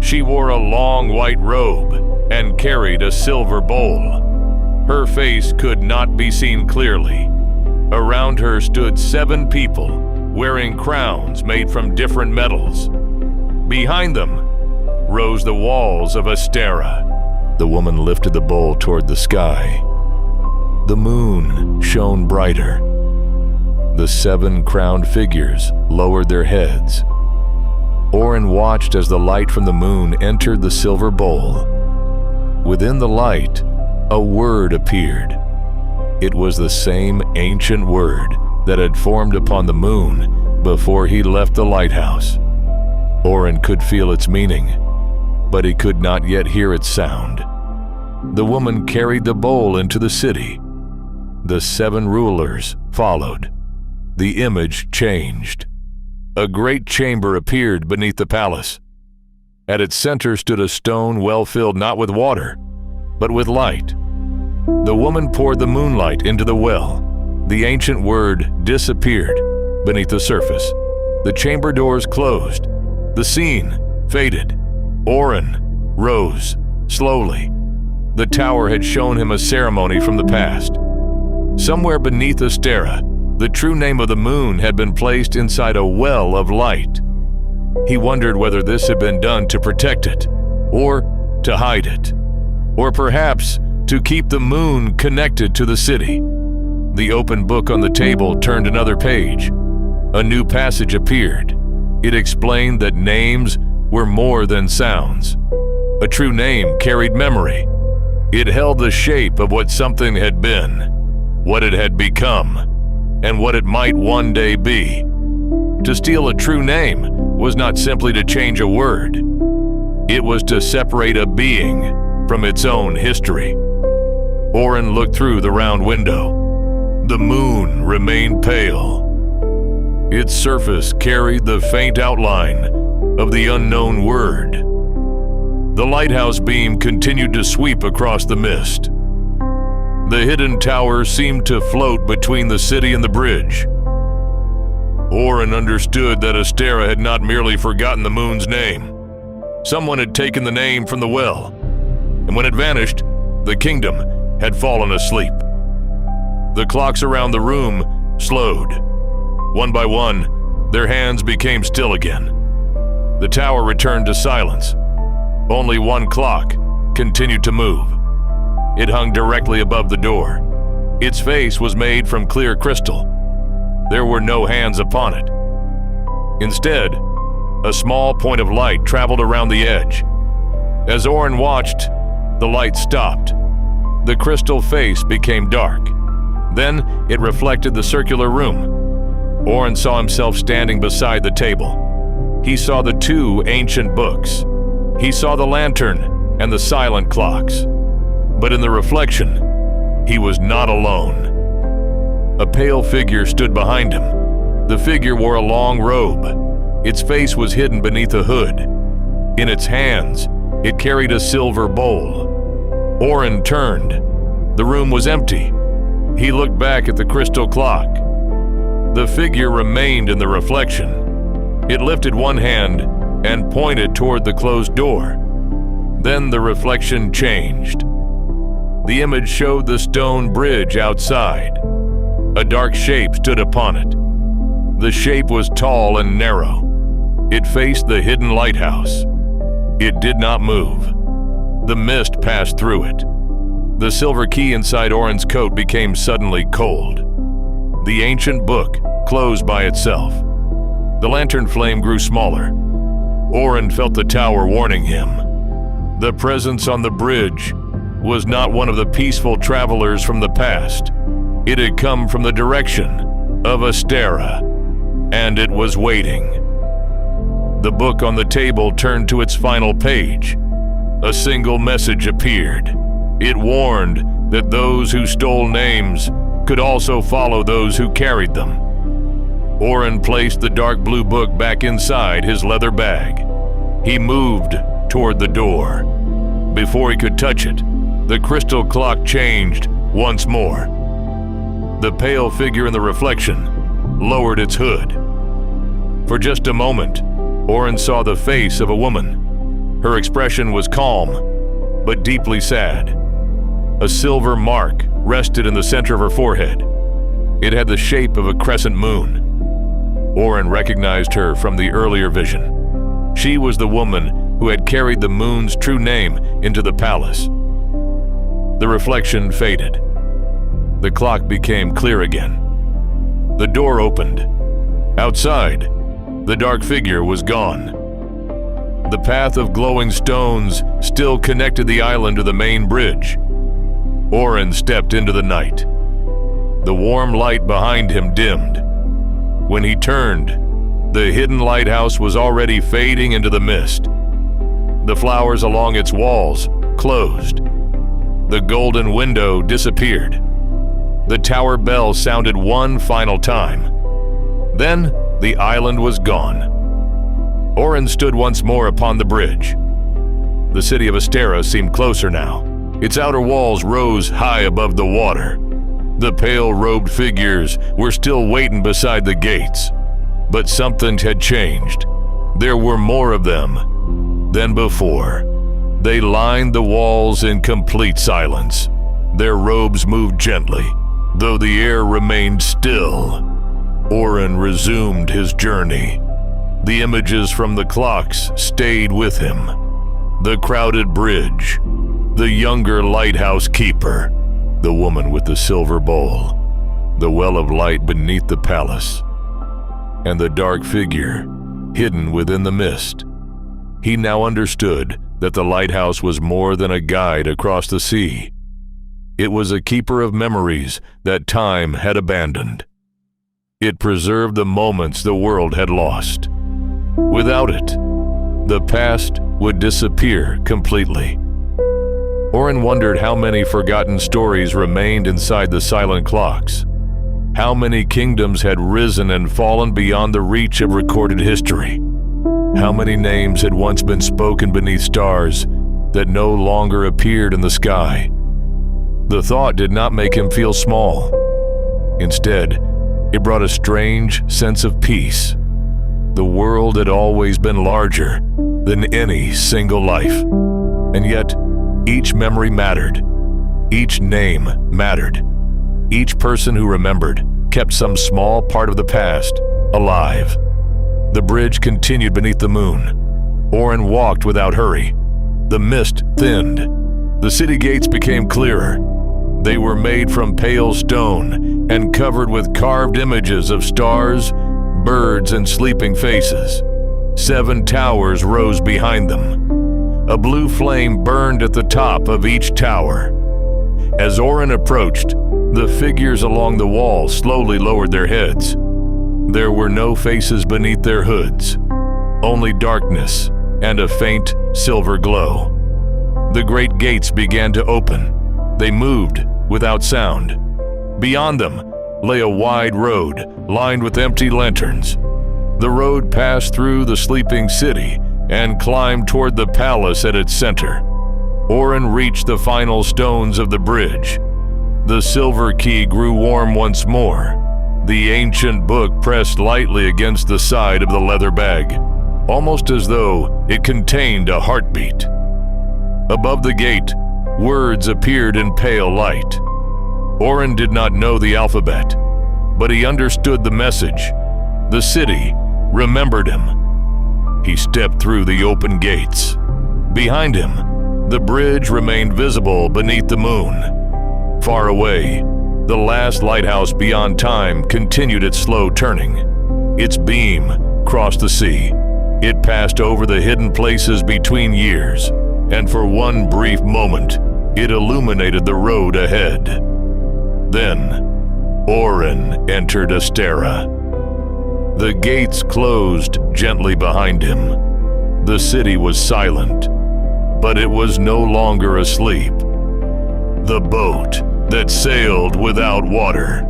She wore a long white robe and carried a silver bowl. Her face could not be seen clearly. Around her stood 7 people, wearing crowns made from different metals. Behind them rose the walls of Asterra. The woman lifted the bowl toward the sky. The moon shone brighter. The 7 crowned figures lowered their heads. Orin watched as the light from the moon entered the silver bowl. Within the light, a word appeared. It was the same ancient word that had formed upon the moon before he left the lighthouse. Orin could feel its meaning, but he could not yet hear its sound. The woman carried the bowl into the city. The 7 rulers followed. The image changed. A great chamber appeared beneath the palace. At its center stood a stone well filled not with water, but with light. The woman poured the moonlight into the well. The ancient word disappeared beneath the surface. The chamber doors closed. The scene faded. Orin rose slowly. The tower had shown him a ceremony from the past. Somewhere beneath Asterra, the true name of the moon had been placed inside a well of light. He wondered whether this had been done to protect it, or to hide it, or perhaps to keep the moon connected to the city. The open book on the table turned another page. A new passage appeared. It explained that names were more than sounds. A true name carried memory. It held the shape of what something had been, what it had become, and what it might one day be. To steal a true name was not simply to change a word. It was to separate a being from its own history. Orin looked through the round window. The moon remained pale. Its surface carried the faint outline of the unknown word. The lighthouse beam continued to sweep across the mist. The hidden tower seemed to float between the city and the bridge. Orin understood that Asterra had not merely forgotten the moon's name. Someone had taken the name from the well, and when it vanished, The kingdom had fallen asleep. The clocks around the room slowed. One by one, their hands became still again. The tower returned to silence. Only one clock continued to move. It hung directly above the door. Its face was made from clear crystal. There were no hands upon it. Instead, a small point of light traveled around the edge. As Orin watched, the light stopped. The crystal face became dark. Then it reflected the circular room. Orin saw himself standing beside the table. He saw the two ancient books. He saw the lantern and the silent clocks. But in the reflection, he was not alone. A pale figure stood behind him. The figure wore a long robe. Its face was hidden beneath a hood. In its hands, it carried a silver bowl. Orin turned. The room was empty. He looked back at the crystal clock. The figure remained in the reflection. It lifted one hand and pointed toward the closed door. Then the reflection changed. The image showed the stone bridge outside. A dark shape stood upon it. The shape was tall and narrow. It faced the hidden lighthouse. It did not move. The mist passed through it. The silver key inside Orin's coat became suddenly cold. The ancient book closed by itself. The lantern flame grew smaller. Orin felt the tower warning him. The presence on the bridge was not one of the peaceful travelers from the past. It had come from the direction of Asterra, and it was waiting. The book on the table turned to its final page. A single message appeared. It warned that those who stole names could also follow those who carried them. Orin placed the dark blue book back inside his leather bag. He moved toward the door. Before he could touch it, the crystal clock changed once more. The pale figure in the reflection lowered its hood. For just a moment, Orin saw the face of a woman. Her expression was calm, but deeply sad. A silver mark rested in the center of her forehead. It had the shape of a crescent moon. Orin recognized her from the earlier vision. She was the woman who had carried the moon's true name into the palace. The reflection faded. The clock became clear again. The door opened. Outside, the dark figure was gone. The path of glowing stones still connected the island to the main bridge. Orin stepped into the night. The warm light behind him dimmed. When he turned, the hidden lighthouse was already fading into the mist. The flowers along its walls closed. The golden window disappeared. The tower bell sounded one final time. Then the island was gone. Orin stood once more upon the bridge. The city of Asterra seemed closer now. Its outer walls rose high above the water. The pale-robed figures were still waiting beside the gates. But something had changed. There were more of them than before. They lined the walls in complete silence. Their robes moved gently, though the air remained still. Orin resumed his journey. The images from the clocks stayed with him. The crowded bridge, the younger lighthouse keeper, the woman with the silver bowl, the well of light beneath the palace, and the dark figure hidden within the mist. He now understood that the lighthouse was more than a guide across the sea. It was a keeper of memories that time had abandoned. It preserved the moments the world had lost. Without it, the past would disappear completely. Orin wondered how many forgotten stories remained inside the silent clocks. How many kingdoms had risen and fallen beyond the reach of recorded history. How many names had once been spoken beneath stars that no longer appeared in the sky. The thought did not make him feel small. Instead, it brought a strange sense of peace. The world had always been larger than any single life, and yet each memory mattered. Each name mattered. Each person who remembered kept some small part of the past alive. The bridge continued beneath the moon. Orin walked without hurry. The mist thinned. The city gates became clearer. They were made from pale stone and covered with carved images of stars, birds, and sleeping faces. 7 towers rose behind them. A blue flame burned at the top of each tower. As Orin approached, the figures along the wall slowly lowered their heads. There were no faces beneath their hoods, only darkness and a faint silver glow. The great gates began to open. They moved without sound. Beyond them lay a wide road lined with empty lanterns. The road passed through the sleeping city and climbed toward the palace at its center. Orin reached the final stones of the bridge. The silver key grew warm once more. The ancient book pressed lightly against the side of the leather bag, almost as though it contained a heartbeat. Above the gate, words appeared in pale light. Orin did not know the alphabet, but he understood the message. The city remembered him. He stepped through the open gates. Behind him, the bridge remained visible beneath the moon. Far away, the last lighthouse beyond time continued its slow turning. Its beam crossed the sea. It passed over the hidden places between years, and for one brief moment, it illuminated the road ahead. Then, Orin entered Asterra. The gates closed gently behind him. The city was silent, but it was no longer asleep. The boat that sailed without water.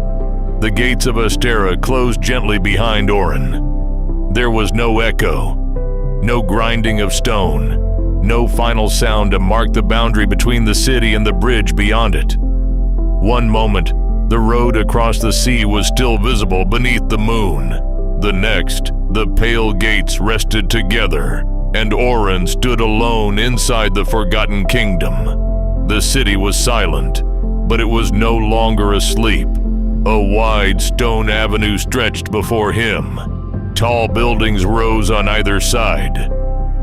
The gates of Asterra closed gently behind Orin. There was no echo, no grinding of stone, no final sound to mark the boundary between the city and the bridge beyond it. One moment, the road across the sea was still visible beneath the moon. The next, the pale gates rested together, and Orin stood alone inside the forgotten kingdom. The city was silent, but it was no longer asleep. A wide stone avenue stretched before him. Tall buildings rose on either side,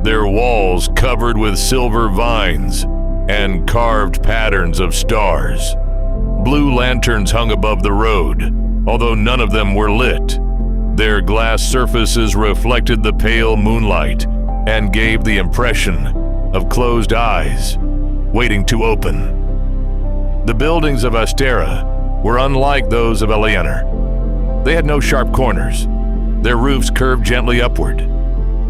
their walls covered with silver vines and carved patterns of stars. Blue lanterns hung above the road, although none of them were lit. Their glass surfaces reflected the pale moonlight and gave the impression of closed eyes, waiting to open. The buildings of Asterra were unlike those of Eleanor. They had no sharp corners. Their roofs curved gently upward.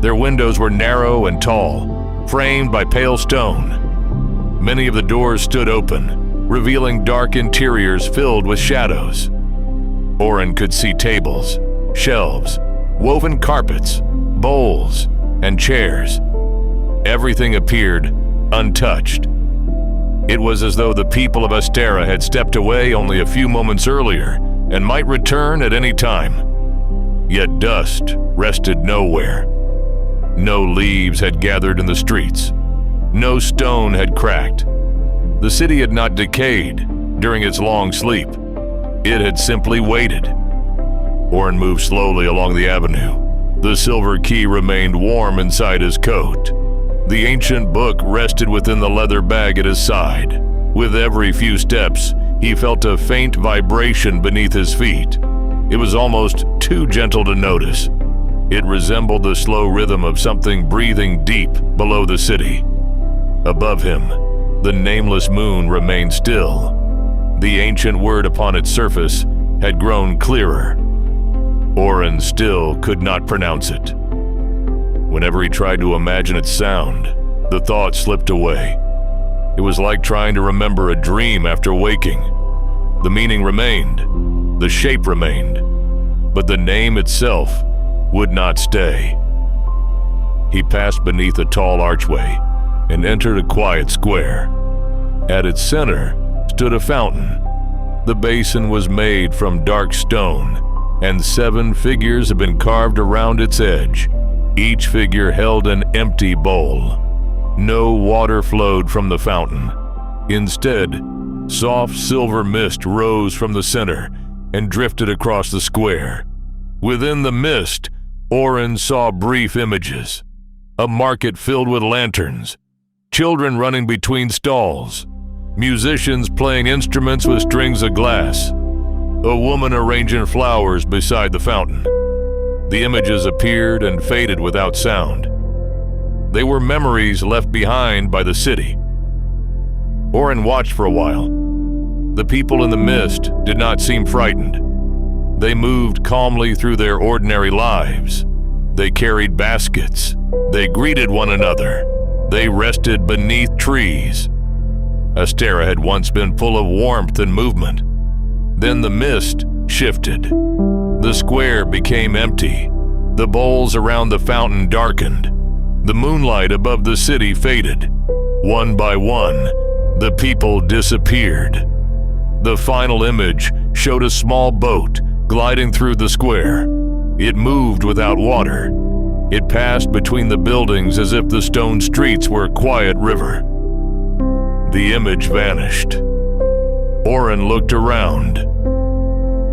Their windows were narrow and tall, framed by pale stone. Many of the doors stood open, revealing dark interiors filled with shadows. Orin could see tables, shelves, woven carpets, bowls, and chairs. Everything appeared untouched. It was as though the people of Asterra had stepped away only a few moments earlier and might return at any time. Yet dust rested nowhere. No leaves had gathered in the streets. No stone had cracked. The city had not decayed during its long sleep. It had simply waited. Orin moved slowly along the avenue. The silver key remained warm inside his coat. The ancient book rested within the leather bag at his side. With every few steps, he felt a faint vibration beneath his feet. It was almost too gentle to notice. It resembled the slow rhythm of something breathing deep below the city. Above him, the nameless moon remained still. The ancient word upon its surface had grown clearer. Orin still could not pronounce it. Whenever he tried to imagine its sound, the thought slipped away. It was like trying to remember a dream after waking. The meaning remained, the shape remained, but the name itself would not stay. He passed beneath a tall archway and entered a quiet square. At its center stood a fountain. The basin was made from dark stone, and 7 figures had been carved around its edge. Each figure held an empty bowl. No water flowed from the fountain. Instead, Soft silver mist rose from the center and drifted across the square. Within the mist, Orin saw brief images. A market filled with lanterns, children running between stalls, musicians playing instruments with strings of glass, a woman arranging flowers beside the fountain. The images appeared and faded without sound. They were memories left behind by the city. Orin watched for a while. The people in the mist did not seem frightened. They moved calmly through their ordinary lives. They carried baskets. They greeted one another. They rested beneath trees. Asterra had once been full of warmth and movement. Then the mist shifted. The square became empty. The bowls around the fountain darkened. The moonlight above the city faded. One by one, the people disappeared. The final image showed a small boat gliding through the square. It moved without water. It passed between the buildings as if the stone streets were a quiet river. The image vanished. Orin looked around.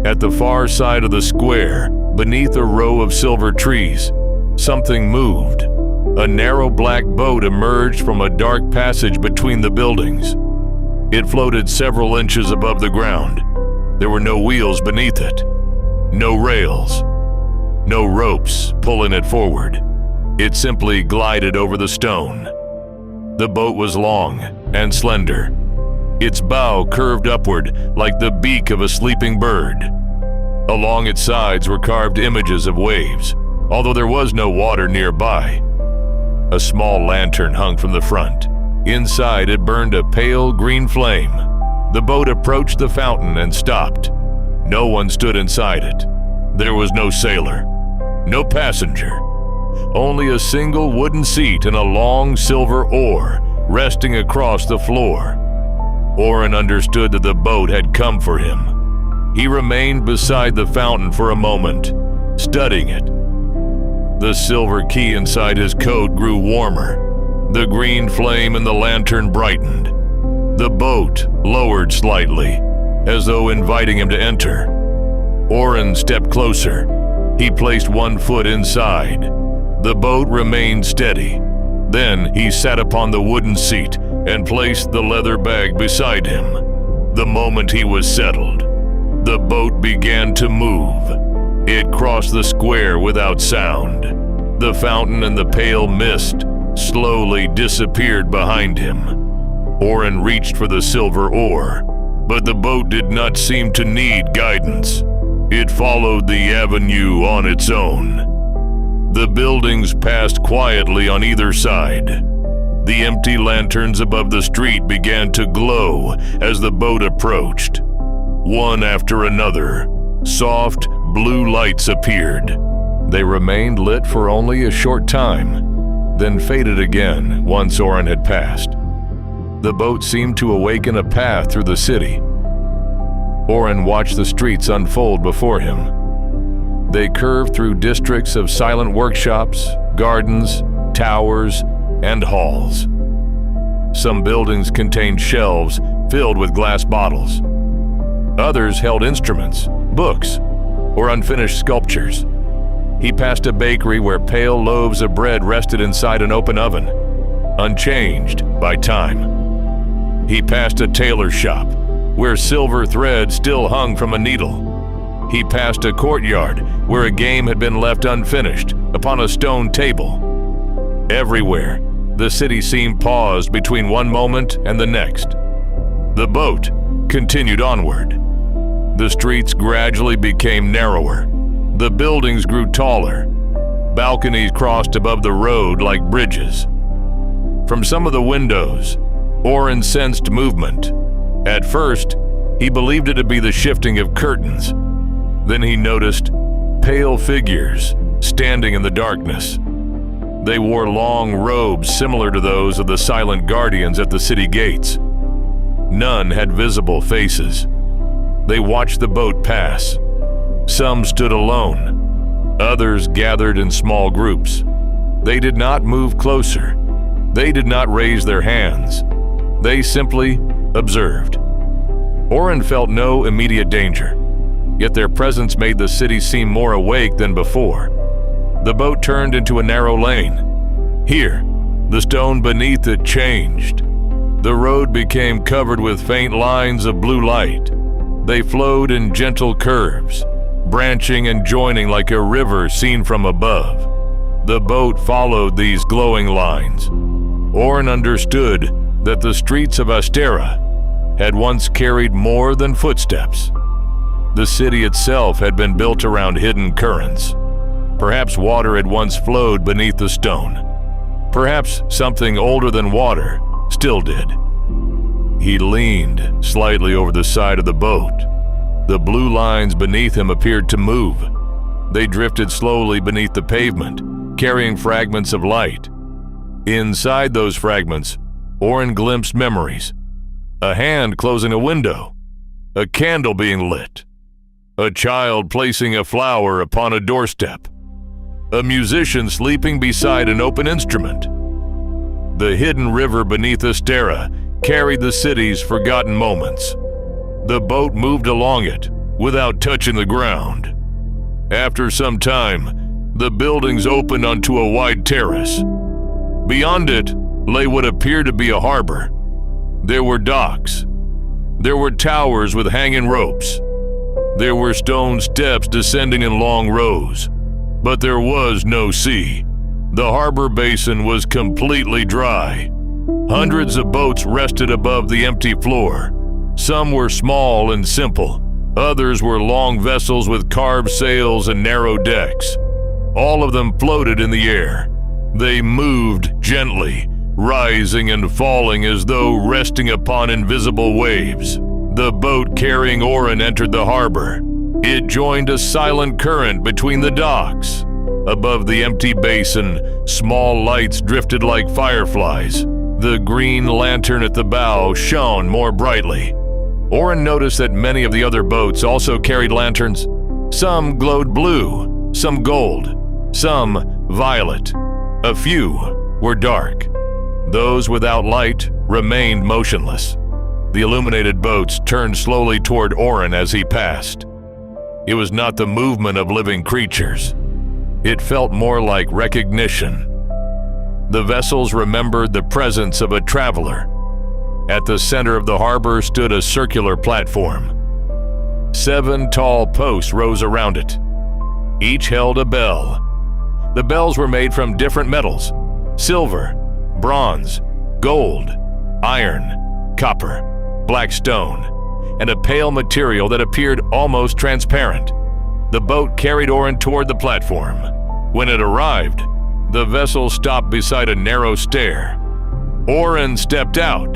At the far side of the square, beneath a row of silver trees, something moved. A narrow black boat emerged from a dark passage between the buildings. It floated several inches above the ground. There were no wheels beneath it, no rails, no ropes pulling it forward. It simply glided over the stone. The boat was long and slender. Its bow curved upward like the beak of a sleeping bird. Along its sides were carved images of waves, although there was no water nearby. A small lantern hung from the front. Inside it burned a pale green flame. The boat approached the fountain and stopped. No one stood inside it. There was no sailor, no passenger. Only a single wooden seat and a long silver oar resting across the floor. Orin understood that the boat had come for him. He remained beside the fountain for a moment, studying it. The silver key inside his coat grew warmer. The green flame in the lantern brightened. The boat lowered slightly, as though inviting him to enter. Orin stepped closer. He placed one foot inside. The boat remained steady. Then he sat upon the wooden seat and placed the leather bag beside him. The moment he was settled, the boat began to move. It crossed the square without sound. The fountain and the pale mist slowly disappeared behind him. Orin reached for the silver oar, but the boat did not seem to need guidance. It followed the avenue on its own. The buildings passed quietly on either side. The empty lanterns above the street began to glow as the boat approached. One after another, soft blue lights appeared. They remained lit for only a short time, then faded again once Orin had passed. The boat seemed to awaken a path through the city. Orin watched the streets unfold before him. They curved through districts of silent workshops, gardens, towers, and halls. Some buildings contained shelves filled with glass bottles. Others held instruments, books, or unfinished sculptures. He passed a bakery where pale loaves of bread rested inside an open oven, unchanged by time. He passed a tailor shop where silver thread still hung from a needle. He passed a courtyard where a game had been left unfinished upon a stone table. Everywhere, the city seemed paused between one moment and the next. The boat continued onward. The streets gradually became narrower. The buildings grew taller. Balconies crossed above the road like bridges. From some of the windows, Orin sensed movement. At first, he believed it to be the shifting of curtains. Then he noticed pale figures standing in the darkness. They wore long robes similar to those of the silent guardians at the city gates. None had visible faces. They watched the boat pass. Some stood alone. Others gathered in small groups. They did not move closer. They did not raise their hands. They simply observed. Orin felt no immediate danger, yet their presence made the city seem more awake than before. The boat turned into a narrow lane. Here, the stone beneath it changed. The road became covered with faint lines of blue light. They flowed in gentle curves, branching and joining like a river seen from above. The boat followed these glowing lines. Orin understood that the streets of Asterra had once carried more than footsteps. The city itself had been built around hidden currents. Perhaps water had once flowed beneath the stone. Perhaps something older than water still did. He leaned slightly over the side of the boat. The blue lines beneath him appeared to move. They drifted slowly beneath the pavement, carrying fragments of light. Inside those fragments, Orin glimpsed memories. A hand closing a window, a candle being lit, a child placing a flower upon a doorstep, a musician sleeping beside an open instrument. The hidden river beneath Asterra carried the city's forgotten moments. The boat moved along it without touching the ground. After some time, the buildings opened onto a wide terrace. Beyond it lay what appeared to be a harbor. There were docks. There were towers with hanging ropes. There were stone steps descending in long rows. But there was no sea. The harbor basin was completely dry. Hundreds of boats rested above the empty floor. Some were small and simple. Others were long vessels with carved sails and narrow decks. All of them floated in the air. They moved gently, rising and falling as though resting upon invisible waves. The boat carrying Orin entered the harbor. It joined a silent current between the docks. Above the empty basin, small lights drifted like fireflies. The green lantern at the bow shone more brightly. Orin noticed that many of the other boats also carried lanterns. Some glowed blue, some gold, some violet. A few were dark. Those without light remained motionless. The illuminated boats turned slowly toward Orin as he passed. It was not the movement of living creatures. It felt more like recognition. The vessels remembered the presence of a traveler. At the center of the harbor stood a circular platform. 7 tall posts rose around it. Each held a bell. The bells were made from different metals: silver, bronze, gold, iron, copper, black stone, and a pale material that appeared almost transparent. The boat carried Orin toward the platform. When it arrived, the vessel stopped beside a narrow stair. Orin stepped out.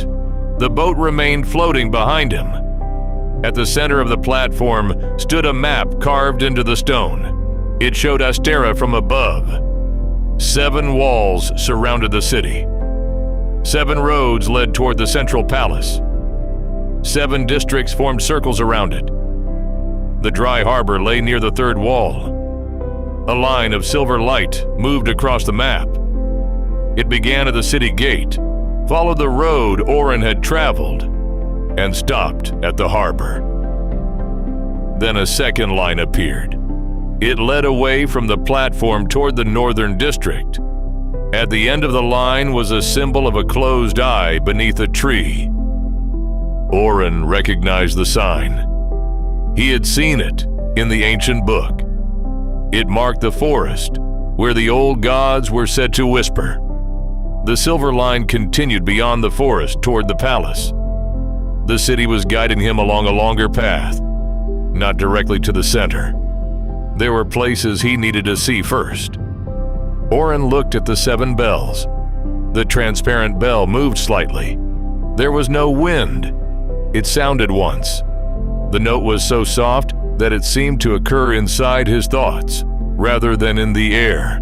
The boat remained floating behind him. At the center of the platform stood a map carved into the stone. It showed Asterra from above. 7 walls surrounded the city. 7 roads led toward the central palace. 7 districts formed circles around it. The dry harbor lay near the 3rd wall. A line of silver light moved across the map. It began at the city gate, followed the road Orin had traveled, and stopped at the harbor. Then a second line appeared. It led away from the platform toward the northern district. At the end of the line was a symbol of a closed eye beneath a tree. Orin recognized the sign. He had seen it in the ancient book. It marked the forest, where the old gods were said to whisper. The silver line continued beyond the forest toward the palace. The city was guiding him along a longer path, not directly to the center. There were places he needed to see first. Orin looked at the 7 bells. The transparent bell moved slightly. There was no wind. It sounded once. The note was so soft that it seemed to occur inside his thoughts, rather than in the air.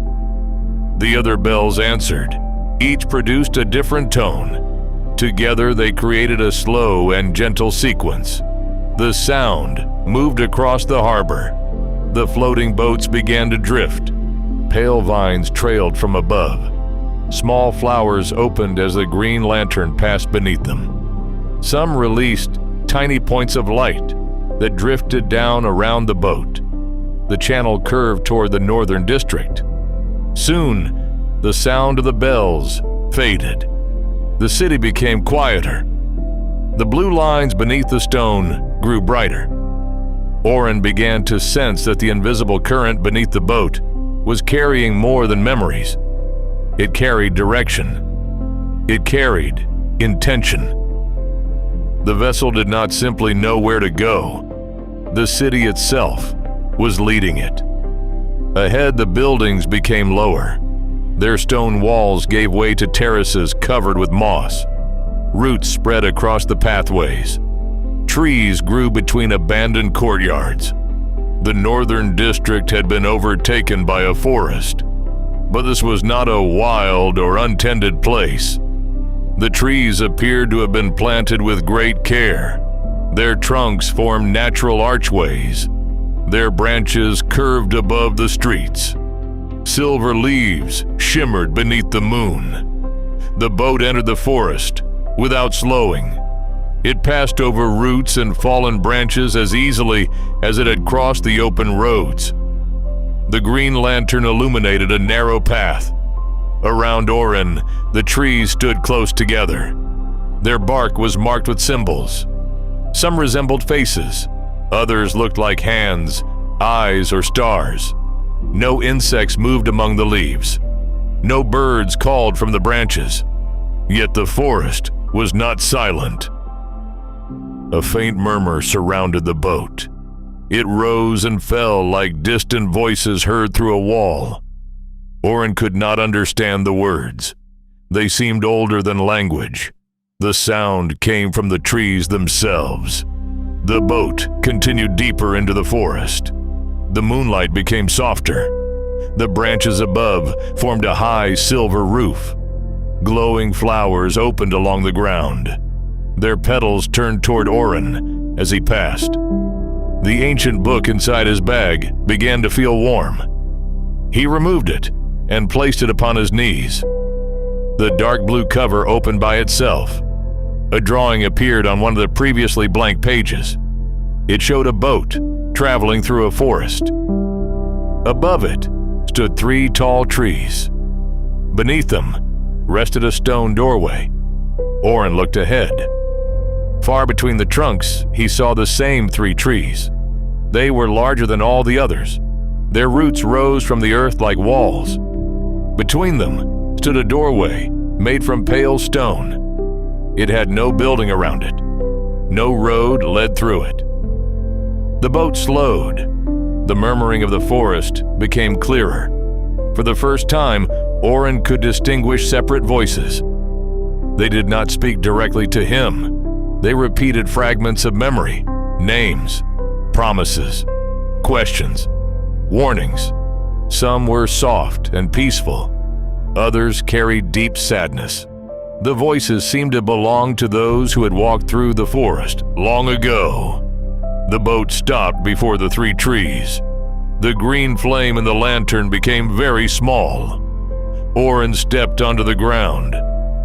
The other bells answered. Each produced a different tone. Together they created a slow and gentle sequence. The sound moved across the harbor. The floating boats began to drift. Pale vines trailed from above. Small flowers opened as the green lantern passed beneath them. Some released tiny points of light that drifted down around the boat. The channel curved toward the northern district. Soon, the sound of the bells faded. The city became quieter. The blue lines beneath the stone grew brighter. Orin began to sense that the invisible current beneath the boat was carrying more than memories. It carried direction. It carried intention. The vessel did not simply know where to go. The city itself was leading it. Ahead, the buildings became lower. Their stone walls gave way to terraces covered with moss. Roots spread across the pathways. Trees grew between abandoned courtyards. The northern district had been overtaken by a forest, but this was not a wild or untended place. The trees appeared to have been planted with great care. Their trunks formed natural archways. Their branches curved above the streets. Silver leaves shimmered beneath the moon. The boat entered the forest without slowing. It passed over roots and fallen branches as easily as it had crossed the open roads. The green lantern illuminated a narrow path. Around Orin, the trees stood close together. Their bark was marked with symbols. Some resembled faces. Others looked like hands, eyes, or stars. No insects moved among the leaves. No birds called from the branches. Yet the forest was not silent. A faint murmur surrounded the boat. It rose and fell like distant voices heard through a wall. Orin could not understand the words. They seemed older than language. The sound came from the trees themselves. The boat continued deeper into the forest. The moonlight became softer. The branches above formed a high silver roof. Glowing flowers opened along the ground. Their petals turned toward Orin as he passed. The ancient book inside his bag began to feel warm. He removed it and placed it upon his knees. The dark blue cover opened by itself. A drawing appeared on one of the previously blank pages. It showed a boat traveling through a forest. Above it stood 3 tall trees. Beneath them rested a stone doorway. Orin looked ahead. Far between the trunks, he saw the same 3 trees. They were larger than all the others. Their roots rose from the earth like walls. Between them stood a doorway made from pale stone. It had no building around it. No road led through it. The boat slowed. The murmuring of the forest became clearer. For the first time, Orin could distinguish separate voices. They did not speak directly to him. They repeated fragments of memory, names, promises, questions, warnings. Some were soft and peaceful. Others carried deep sadness. The voices seemed to belong to those who had walked through the forest long ago. The boat stopped before the 3 trees. The green flame in the lantern became very small. Orin stepped onto the ground.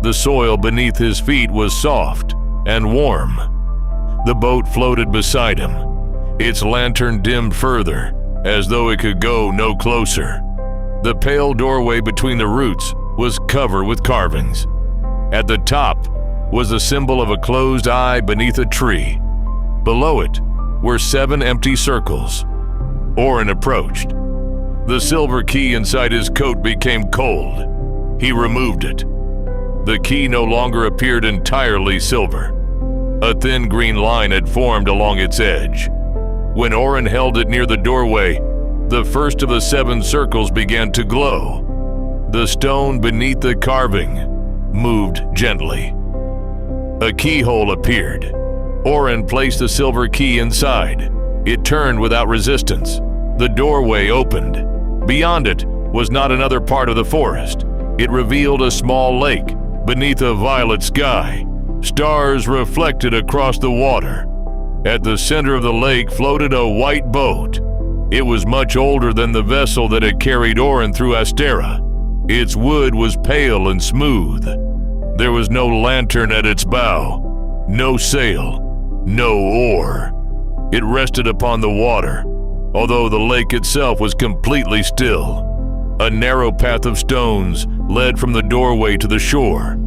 The soil beneath his feet was soft and warm. The boat floated beside him. Its lantern dimmed further, as though it could go no closer. The pale doorway between the roots was covered with carvings. At the top was the symbol of a closed eye beneath a tree. Below it were 7 empty circles. Orin approached. The silver key inside his coat became cold. He removed it. The key no longer appeared entirely silver. A thin green line had formed along its edge. When Orin held it near the doorway, the first of the 7 circles began to glow. The stone beneath the carving moved gently. A keyhole appeared. Orin placed the silver key inside. It turned without resistance. The doorway opened. Beyond it was not another part of the forest. It revealed a small lake beneath a violet sky. Stars reflected across the water. At the center of the lake floated a white boat. It was much older than the vessel that had carried Orin through Asterra. Its wood was pale and smooth. There was no lantern at its bow, no sail, no oar. It rested upon the water, although the lake itself was completely still. A narrow path of stones led from the doorway to the shore.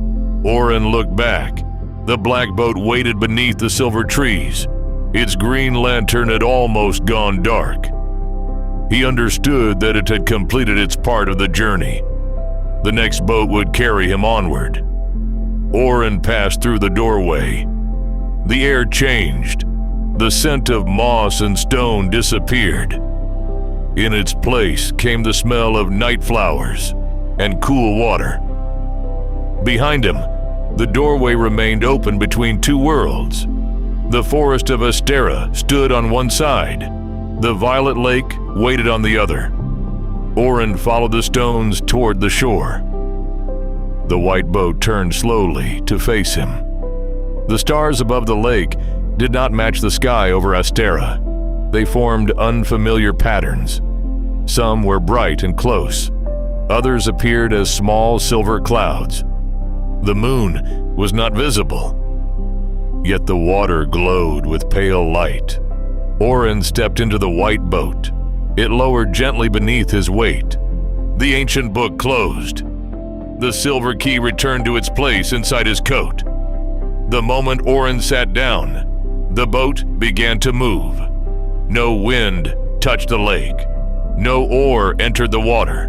Orin looked back. The black boat waited beneath the silver trees. Its green lantern had almost gone dark. He understood that it had completed its part of the journey. The next boat would carry him onward. Orin passed through the doorway. The air changed. The scent of moss and stone disappeared. In its place came the smell of night flowers and cool water. Behind him, the doorway remained open between two worlds. The forest of Asterra stood on one side. The violet lake waited on the other. Orin followed the stones toward the shore. The white boat turned slowly to face him. The stars above the lake did not match the sky over Asterra. They formed unfamiliar patterns. Some were bright and close. Others appeared as small silver clouds. The moon was not visible. Yet the water glowed with pale light. Orin stepped into the white boat. It lowered gently beneath his weight. The ancient book closed. The silver key returned to its place inside his coat. The moment Orin sat down, the boat began to move. No wind touched the lake. No oar entered the water.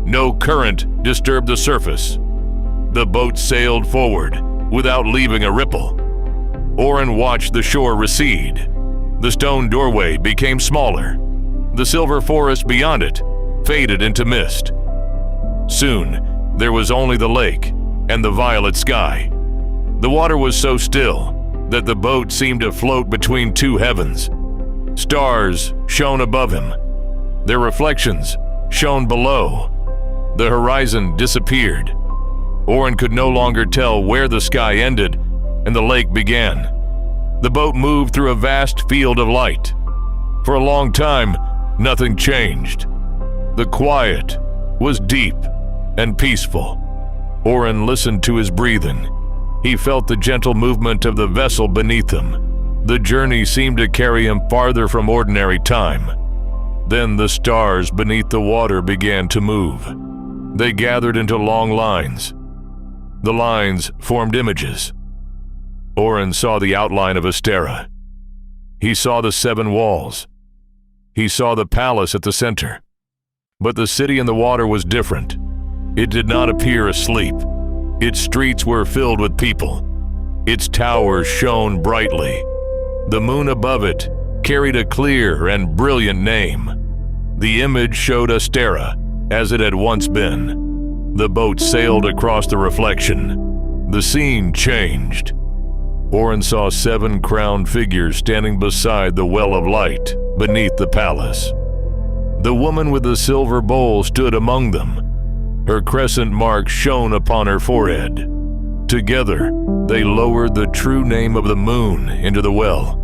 No current disturbed the surface. The boat sailed forward without leaving a ripple. Orin watched the shore recede. The stone doorway became smaller. The silver forest beyond it faded into mist. Soon, there was only the lake and the violet sky. The water was so still that the boat seemed to float between two heavens. Stars shone above him. Their reflections shone below. The horizon disappeared. Orin could no longer tell where the sky ended and the lake began. The boat moved through a vast field of light. For a long time, nothing changed. The quiet was deep and peaceful. Orin listened to his breathing. He felt the gentle movement of the vessel beneath him. The journey seemed to carry him farther from ordinary time. Then the stars beneath the water began to move. They gathered into long lines. The lines formed images. Orin saw the outline of Asterra. He saw the 7 walls. He saw the palace at the center. But the city in the water was different. It did not appear asleep. Its streets were filled with people. Its towers shone brightly. The moon above it carried a clear and brilliant name. The image showed Asterra as it had once been. The boat sailed across the reflection. The scene changed. Orin saw 7 crowned figures standing beside the well of light beneath the palace. The woman with the silver bowl stood among them. Her crescent mark shone upon her forehead. Together, they lowered the true name of the moon into the well.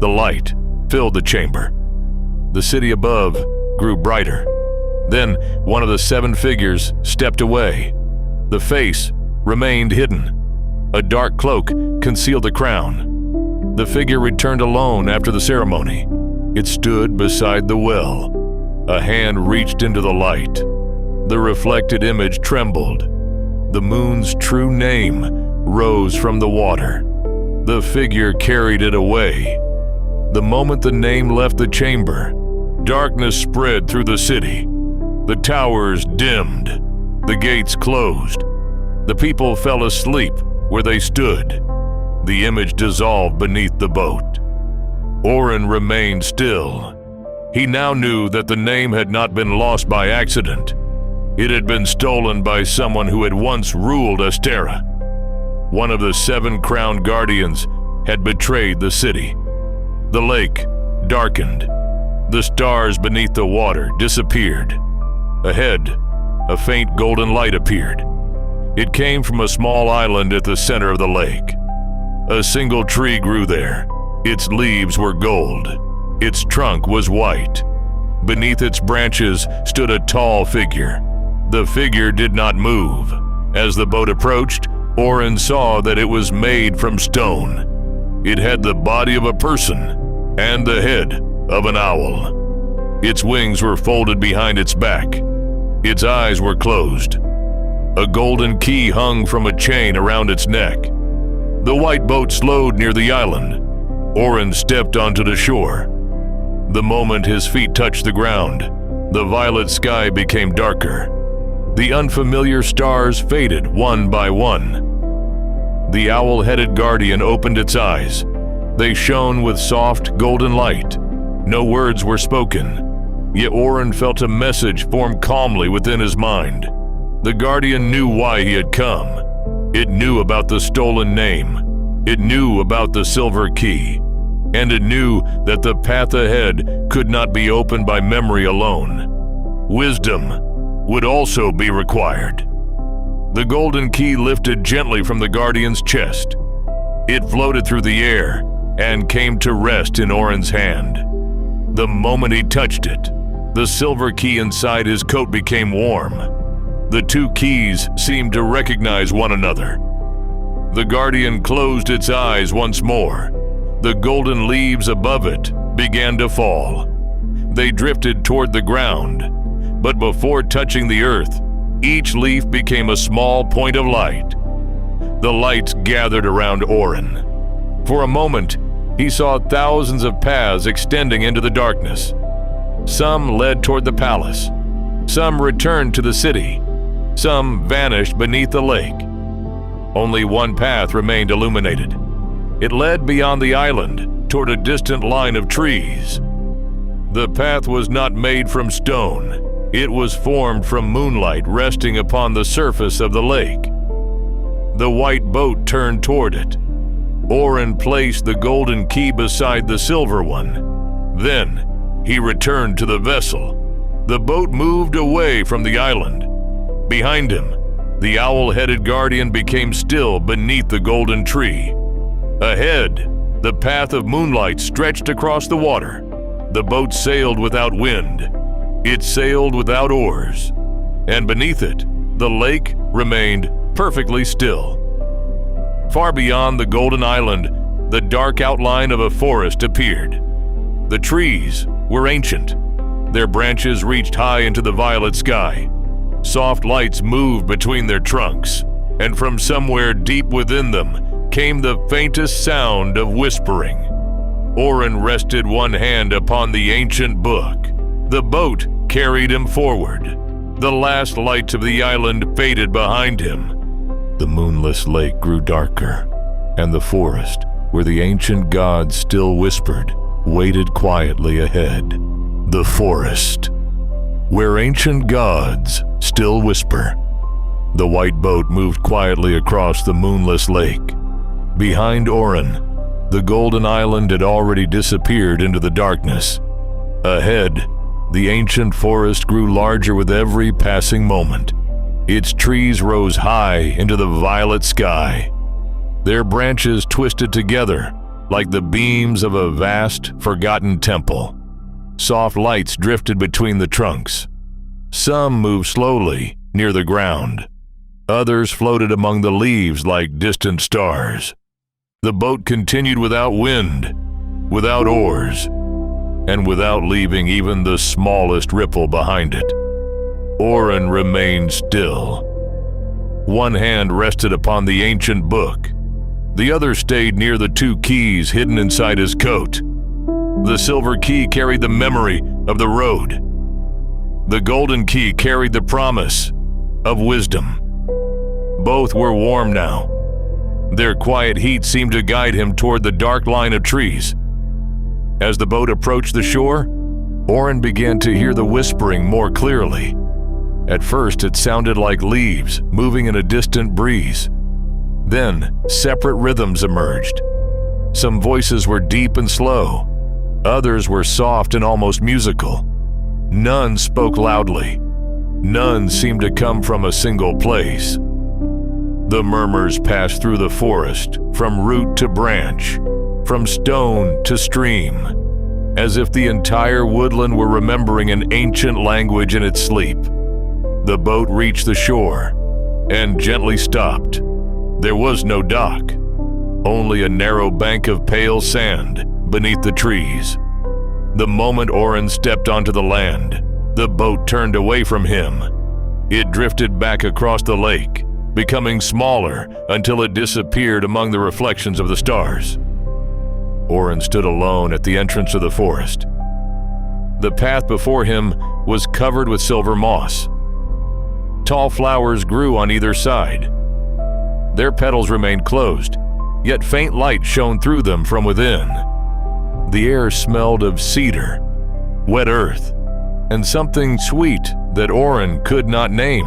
The light filled the chamber. The city above grew brighter. Then one of the 7 figures stepped away. The face remained hidden. A dark cloak concealed the crown. The figure returned alone after the ceremony. It stood beside the well. A hand reached into the light. The reflected image trembled. The moon's true name rose from the water. The figure carried it away. The moment the name left the chamber, darkness spread through the city. The towers dimmed. The gates closed. The people fell asleep where they stood. The image dissolved beneath the boat. Orin remained still. He now knew that the name had not been lost by accident. It had been stolen by someone who had once ruled Asterra. One of the 7 crowned guardians had betrayed the city. The lake darkened. The stars beneath the water disappeared. Ahead, a faint golden light appeared. It came from a small island at the center of the lake. A single tree grew there. Its leaves were gold. Its trunk was white. Beneath its branches stood a tall figure. The figure did not move. As the boat approached, Orin saw that it was made from stone. It had the body of a person and the head of an owl. Its wings were folded behind its back. Its eyes were closed. A golden key hung from a chain around its neck. The white boat slowed near the island. Orin stepped onto the shore. The moment his feet touched the ground, the violet sky became darker. The unfamiliar stars faded one by one. The owl-headed guardian opened its eyes. They shone with soft, golden light. No words were spoken, yet Orin felt a message form calmly within his mind. The guardian knew why he had come. It knew about the stolen name. It knew about the silver key. And it knew that the path ahead could not be opened by memory alone. Wisdom would also be required. The golden key lifted gently from the guardian's chest. It floated through the air and came to rest in Orin's hand. The moment he touched it, the silver key inside his coat became warm. The two keys seemed to recognize one another. The guardian closed its eyes once more. The golden leaves above it began to fall. They drifted toward the ground, but before touching the earth, each leaf became a small point of light. The lights gathered around Orin. For a moment, he saw thousands of paths extending into the darkness. Some led toward the palace. Some returned to the city. Some vanished beneath the lake. Only one path remained illuminated. It led beyond the island toward a distant line of trees. The path was not made from stone. It was formed from moonlight resting upon the surface of the lake. The white boat turned toward it. Orin placed the golden key beside the silver one. Then he returned to the vessel. The boat moved away from the island. Behind him, the owl-headed guardian became still beneath the golden tree. Ahead, the path of moonlight stretched across the water. The boat sailed without wind. It sailed without oars. And beneath it, the lake remained perfectly still. Far beyond the golden island, the dark outline of a forest appeared. The trees were ancient. Their branches reached high into the violet sky. Soft lights moved between their trunks, and from somewhere deep within them came the faintest sound of whispering. Orin rested one hand upon the ancient book. The boat carried him forward. The last lights of the island faded behind him. The moonless lake grew darker, and the forest, where the ancient gods still whispered, waited quietly ahead. The forest, where ancient gods still whisper. The white boat moved quietly across the moonless lake. Behind Orin, the golden island had already disappeared into the darkness. Ahead, the ancient forest grew larger with every passing moment. Its trees rose high into the violet sky. Their branches twisted together like the beams of a vast, forgotten temple. Soft lights drifted between the trunks. Some moved slowly near the ground. Others floated among the leaves like distant stars. The boat continued without wind, without oars, and without leaving even the smallest ripple behind it. Orin remained still. One hand rested upon the ancient book. The other stayed near the two keys hidden inside his coat. The silver key carried the memory of the road. The golden key carried the promise of wisdom. Both were warm now. Their quiet heat seemed to guide him toward the dark line of trees. As the boat approached the shore, Orin began to hear the whispering more clearly. At first, it sounded like leaves moving in a distant breeze. Then, separate rhythms emerged. Some voices were deep and slow. Others were soft and almost musical. None spoke loudly. None seemed to come from a single place. The murmurs passed through the forest, from root to branch, from stone to stream, as if the entire woodland were remembering an ancient language in its sleep. The boat reached the shore and gently stopped. There was no dock. only a narrow bank of pale sand beneath the trees. The moment Orin stepped onto the land, the boat turned away from him. It drifted back across the lake, becoming smaller until it disappeared among the reflections of the stars. Orin stood alone at the entrance of the forest. The path before him was covered with silver moss. Tall flowers grew on either side. Their petals remained closed, yet faint light shone through them from within. The air smelled of cedar, wet earth, and something sweet that Orin could not name.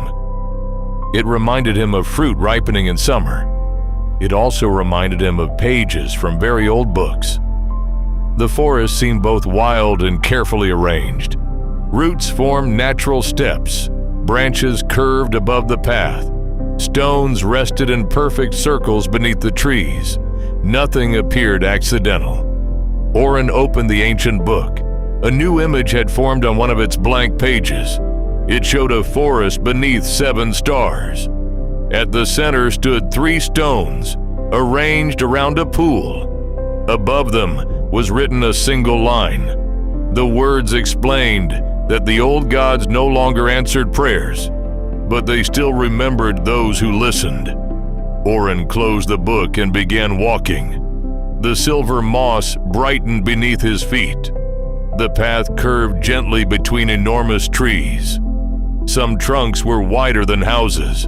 It reminded him of fruit ripening in summer. It also reminded him of pages from very old books. The forest seemed both wild and carefully arranged. Roots formed natural steps, branches curved above the path, stones rested in perfect circles beneath the trees. Nothing appeared accidental. Orin opened the ancient book. A new image had formed on one of its blank pages. It showed a forest beneath 7 stars. At the center stood 3 stones, arranged around a pool. Above them was written a single line. The words explained that the old gods no longer answered prayers, but they still remembered those who listened. Orin closed the book and began walking. The silver moss brightened beneath his feet. The path curved gently between enormous trees. Some trunks were wider than houses.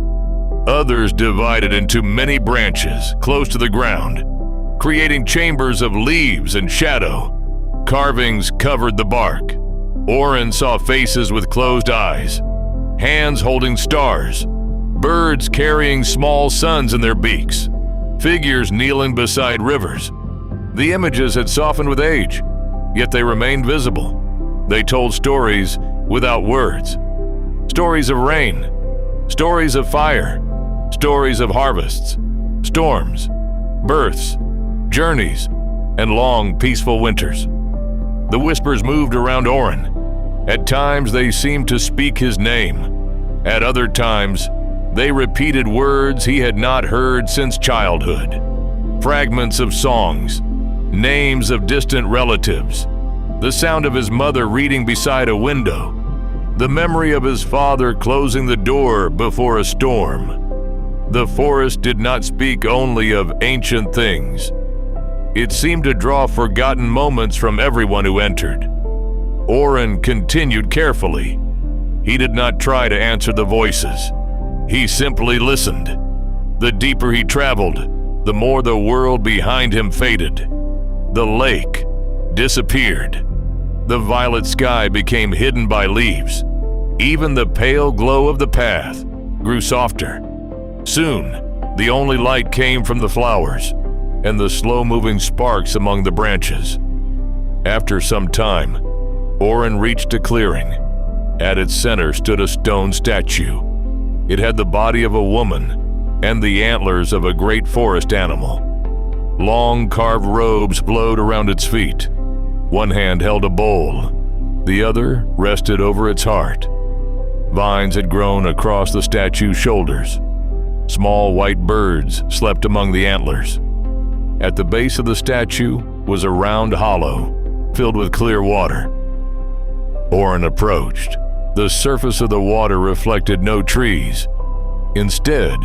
Others divided into many branches close to the ground, creating chambers of leaves and shadow. Carvings covered the bark. Orin saw faces with closed eyes, hands holding stars, birds carrying small suns in their beaks, figures kneeling beside rivers. The images had softened with age, yet they remained visible. They told stories without words. Stories of rain, stories of fire, stories of harvests, storms, births, journeys, and long, peaceful winters. The whispers moved around Orin. At times they seemed to speak his name. At other times, they repeated words he had not heard since childhood. Fragments of songs, names of distant relatives, the sound of his mother reading beside a window, the memory of his father closing the door before a storm. The forest did not speak only of ancient things. It seemed to draw forgotten moments from everyone who entered. Orin continued carefully. He did not try to answer the voices. He simply listened. The deeper he traveled, the more the world behind him faded. The lake disappeared. The violet sky became hidden by leaves. Even the pale glow of the path grew softer. Soon, the only light came from the flowers and the slow-moving sparks among the branches. After some time, Orin reached a clearing. At its center stood a stone statue. It had the body of a woman and the antlers of a great forest animal. Long carved robes flowed around its feet. One hand held a bowl. The other rested over its heart. Vines had grown across the statue's shoulders. Small white birds slept among the antlers. At the base of the statue was a round hollow filled with clear water. Orin approached. The surface of the water reflected no trees. Instead,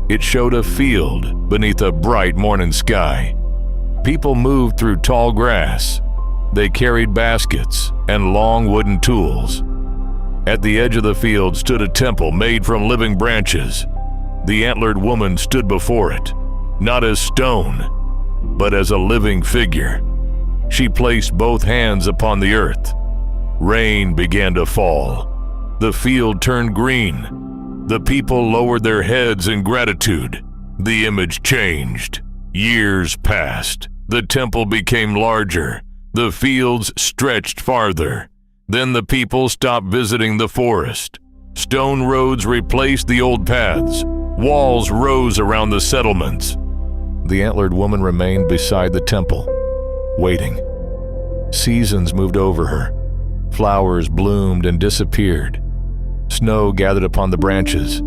it showed a field beneath a bright morning sky. People moved through tall grass. They carried baskets and long wooden tools. At the edge of the field stood a temple made from living branches. The antlered woman stood before it, not as stone, but as a living figure. She placed both hands upon the earth. Rain began to fall. The field turned green. The people lowered their heads in gratitude. The image changed. Years passed. The temple became larger. The fields stretched farther. Then the people stopped visiting the forest. Stone roads replaced the old paths. Walls rose around the settlements. The antlered woman remained beside the temple, waiting. Seasons moved over her. Flowers bloomed and disappeared. Snow gathered upon the branches.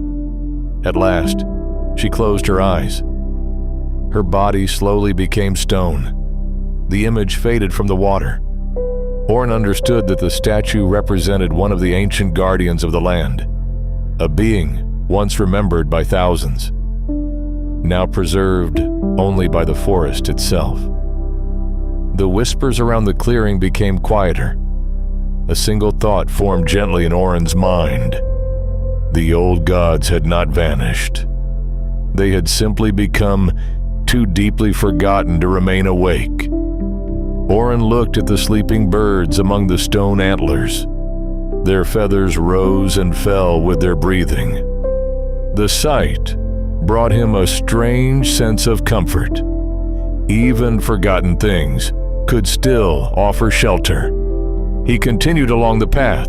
At last, she closed her eyes. Her body slowly became stone. The image faded from the water. Orin understood that the statue represented one of the ancient guardians of the land, a being once remembered by thousands, now preserved only by the forest itself. The whispers around the clearing became quieter. A single thought formed gently in Orin's mind. The old gods had not vanished. They had simply become too deeply forgotten to remain awake. Orin looked at the sleeping birds among the stone antlers. Their feathers rose and fell with their breathing. The sight brought him a strange sense of comfort. Even forgotten things could still offer shelter. He continued along the path.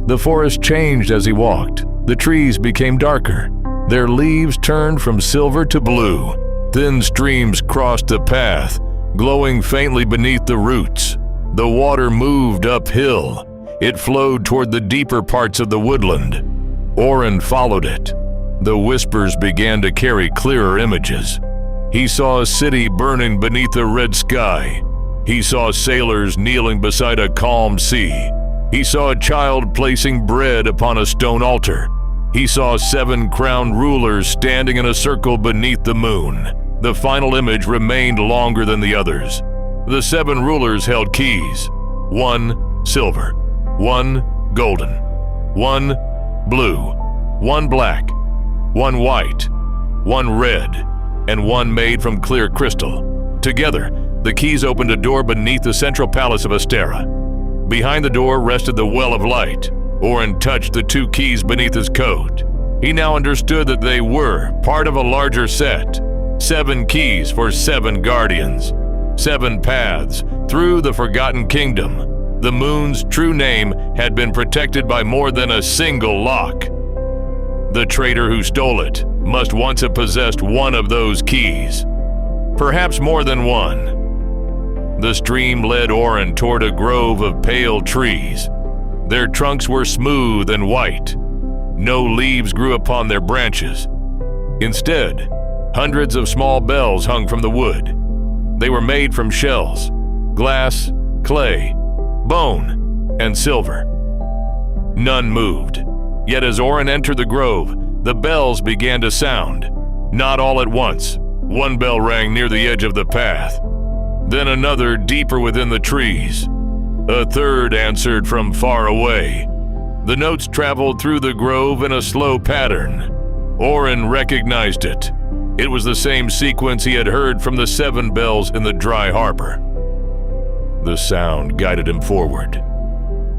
The forest changed as he walked. The trees became darker. Their leaves turned from silver to blue. Thin streams crossed the path, glowing faintly beneath the roots. The water moved uphill. It flowed toward the deeper parts of the woodland. Orin followed it. The whispers began to carry clearer images. He saw a city burning beneath a red sky. He saw sailors kneeling beside a calm sea. He saw a child placing bread upon a stone altar. He saw 7 crowned rulers standing in a circle beneath the moon. The final image remained longer than the others. The 7 rulers held keys. 1 silver, 1 golden, 1 blue, 1 black, 1 white, 1 red, and 1 made from clear crystal. Together, the keys opened a door beneath the central palace of Asterra. Behind the door rested the Well of Light. Orin touched the 2 keys beneath his coat. He now understood that they were part of a larger set. 7 keys for 7 guardians. 7 paths through the Forgotten Kingdom. The moon's true name had been protected by more than a single lock. The traitor who stole it must once have possessed one of those keys. Perhaps more than one. The stream led Orin toward a grove of pale trees. Their trunks were smooth and white. No leaves grew upon their branches. Instead, hundreds of small bells hung from the wood. They were made from shells, glass, clay, bone, and silver. None moved. Yet as Orin entered the grove, the bells began to sound. Not all at once. One bell rang near the edge of the path. Then another deeper within the trees. A third answered from far away. The notes traveled through the grove in a slow pattern. Orin recognized it. It was the same sequence he had heard from the 7 bells in the dry harbor. The sound guided him forward.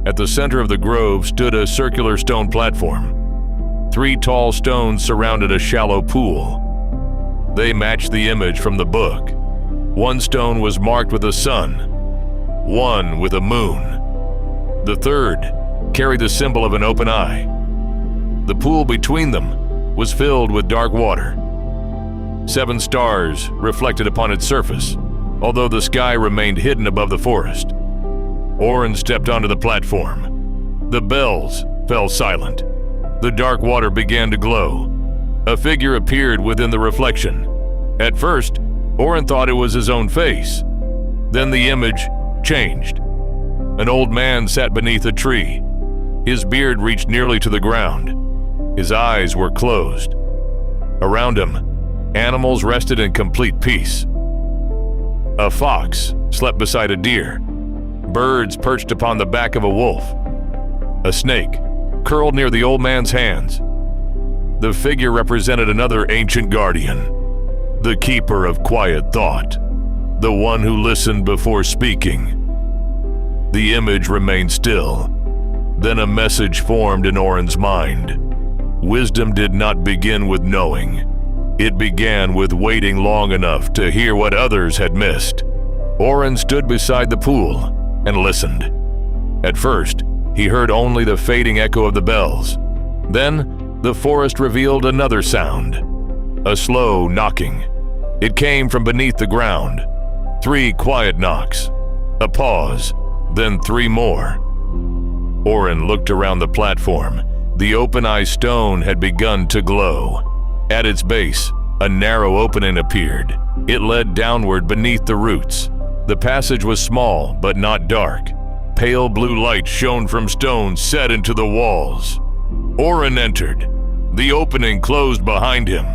At the center of the grove stood a circular stone platform. 3 tall stones surrounded a shallow pool. They matched the image from the book. 1 stone was marked with a sun, 1 with a moon. The 3rd carried the symbol of an open eye. The pool between them was filled with dark water. 7 stars reflected upon its surface, although the sky remained hidden above the forest. Orin stepped onto the platform. The bells fell silent. The dark water began to glow. A figure appeared within the reflection. At first, Orin thought it was his own face. Then the image changed. An old man sat beneath a tree. His beard reached nearly to the ground. His eyes were closed. Around him, animals rested in complete peace. A fox slept beside a deer. Birds perched upon the back of a wolf. A snake curled near the old man's hands. The figure represented another ancient guardian, the keeper of quiet thought, the one who listened before speaking. The image remained still. Then a message formed in Orin's mind. Wisdom did not begin with knowing. It began with waiting long enough to hear what others had missed. Orin stood beside the pool and listened. At first, he heard only the fading echo of the bells. Then, the forest revealed another sound, a slow knocking. It came from beneath the ground. 3 quiet knocks, a pause, then 3 more. Orin looked around the platform. The open-eye stone had begun to glow. At its base, A narrow opening appeared. It led downward beneath the roots. The passage was small, but not dark. Pale blue light shone from stones set into the walls. Orin entered. The opening closed behind him.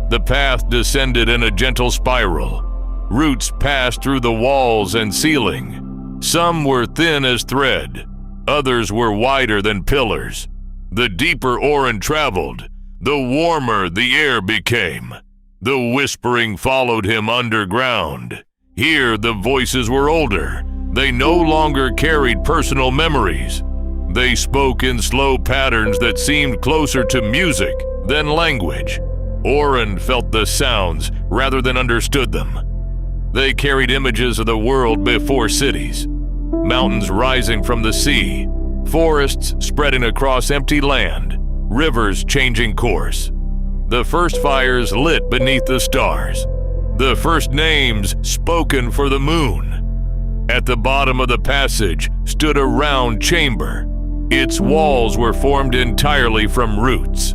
The path descended in a gentle spiral. Roots passed through the walls and ceiling. Some were thin as thread. Others were wider than pillars. The deeper Orin traveled, the warmer the air became. The whispering followed him underground. Here the voices were older. They no longer carried personal memories. They spoke in slow patterns that seemed closer to music than language. Orin felt the sounds rather than understood them. They carried images of the world before cities. Mountains rising from the sea, forests spreading across empty land, rivers changing course. The first fires lit beneath the stars. The first names spoken for the moon. At the bottom of the passage stood a round chamber. Its walls were formed entirely from roots.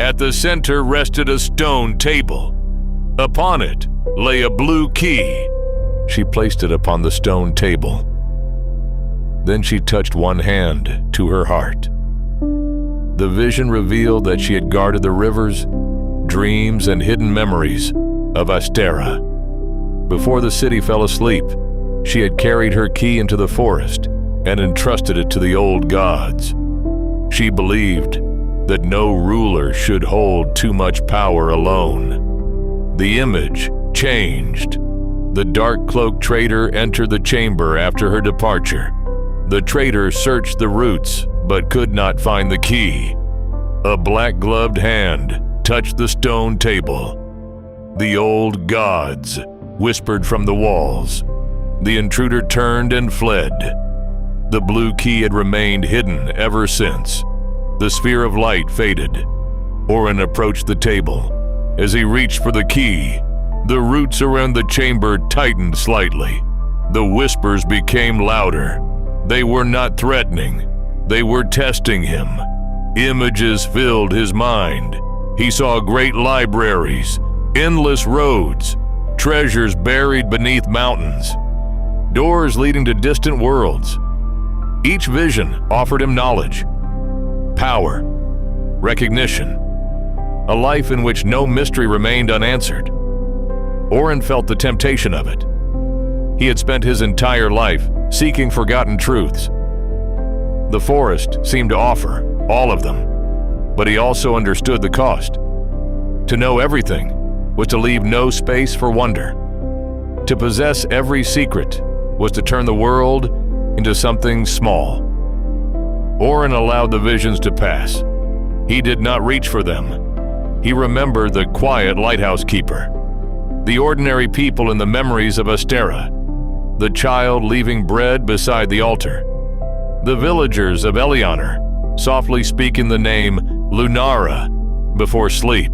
At the center rested a stone table. Upon it lay a blue key. She placed it upon the stone table. Then she touched one hand to her heart. The vision revealed that she had guarded the rivers, dreams, and hidden memories of Asterra. Before the city fell asleep, she had carried her key into the forest and entrusted it to the old gods. She believed that no ruler should hold too much power alone. The image changed. The dark-cloaked traitor entered the chamber after her departure. The traitor searched the roots but could not find the key. A black-gloved hand touched the stone table. The old gods whispered from the walls. The intruder turned and fled. The blue key had remained hidden ever since. The sphere of light faded. Orin approached the table. As he reached for the key, the roots around the chamber tightened slightly. The whispers became louder. They were not threatening. They were testing him. Images filled his mind. He saw great libraries, endless roads, treasures buried beneath mountains, doors leading to distant worlds. Each vision offered him knowledge, power, recognition, a life in which no mystery remained unanswered. Orin felt the temptation of it. He had spent his entire life seeking forgotten truths. The forest seemed to offer all of them, but he also understood the cost. To know everything was to leave no space for wonder. To possess every secret was to turn the world into something small. Orin allowed the visions to pass. He did not reach for them. He remembered the quiet lighthouse keeper, the ordinary people in the memories of Asterra, the child leaving bread beside the altar, the villagers of Eleanor softly speaking the name Lunara before sleep.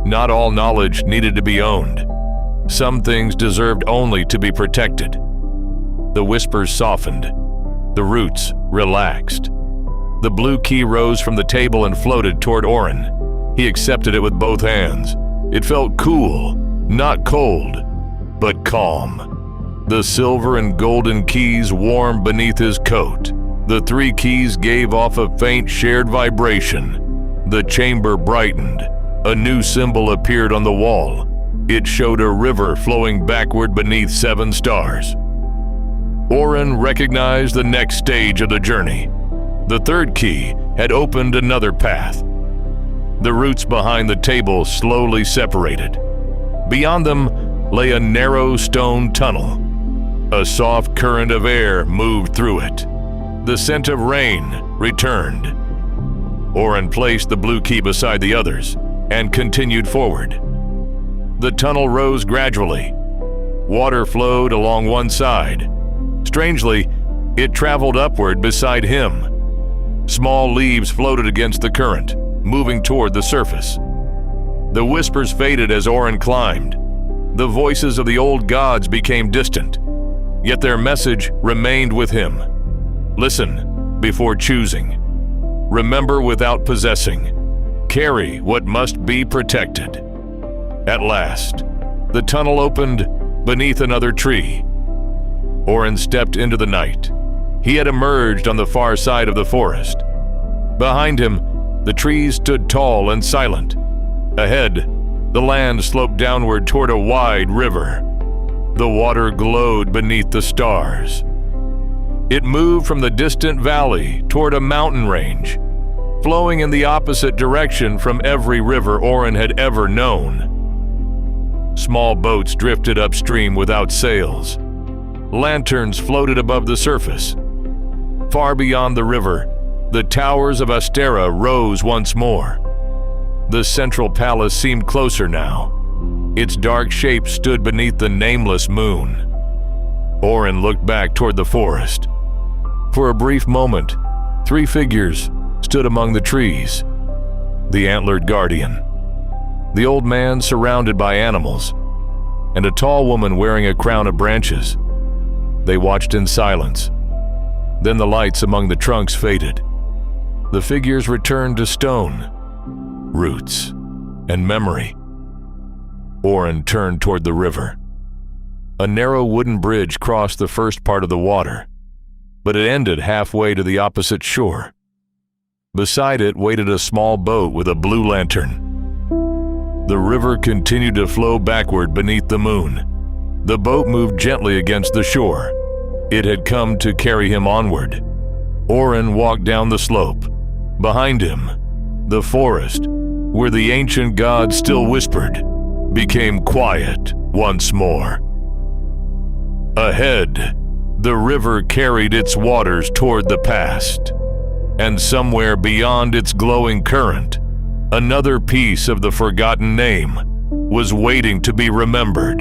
Not all knowledge needed to be owned. Some things deserved only to be protected. The whispers softened. The roots relaxed. The blue key rose from the table and floated toward Orin. He accepted it with both hands. It felt cool, not cold, but calm. The silver and golden keys warmed beneath his coat. The 3 keys gave off a faint shared vibration. The chamber brightened. A new symbol appeared on the wall. It showed a river flowing backward beneath 7 stars. Orin recognized the next stage of the journey. The 3rd key had opened another path. The roots behind the table slowly separated. Beyond them lay a narrow stone tunnel. A soft current of air moved through it. The scent of rain returned. Orin placed the blue key beside the others and continued forward. The tunnel rose gradually. Water flowed along one side. Strangely, it traveled upward beside him. Small leaves floated against the current, moving toward the surface. The whispers faded as Orin climbed. The voices of the old gods became distant, yet their message remained with him. Listen before choosing. Remember without possessing. Carry what must be protected. At last, the tunnel opened beneath another tree. Orin stepped into the night. He had emerged on the far side of the forest. Behind him, the trees stood tall and silent. Ahead, the land sloped downward toward a wide river. The water glowed beneath the stars. It moved from the distant valley toward a mountain range, flowing in the opposite direction from every river Orin had ever known. Small boats drifted upstream without sails. Lanterns floated above the surface. Far beyond the river, the towers of Asterra rose once more. The central palace seemed closer now. Its dark shape stood beneath the nameless moon. Orin looked back toward the forest. For a brief moment, 3 figures stood among the trees. The antlered guardian, the old man surrounded by animals, and a tall woman wearing a crown of branches. They watched in silence. Then the lights among the trunks faded. The figures returned to stone, roots, and memory. Orin turned toward the river. A narrow wooden bridge crossed the first part of the water, but it ended halfway to the opposite shore. Beside it waited a small boat with a blue lantern. The river continued to flow backward beneath the moon. The boat moved gently against the shore. It had come to carry him onward. Orin walked down the slope. Behind him, the forest, where the ancient gods still whispered, became quiet once more. Ahead, the river carried its waters toward the past, and somewhere beyond its glowing current, another piece of the forgotten name was waiting to be remembered.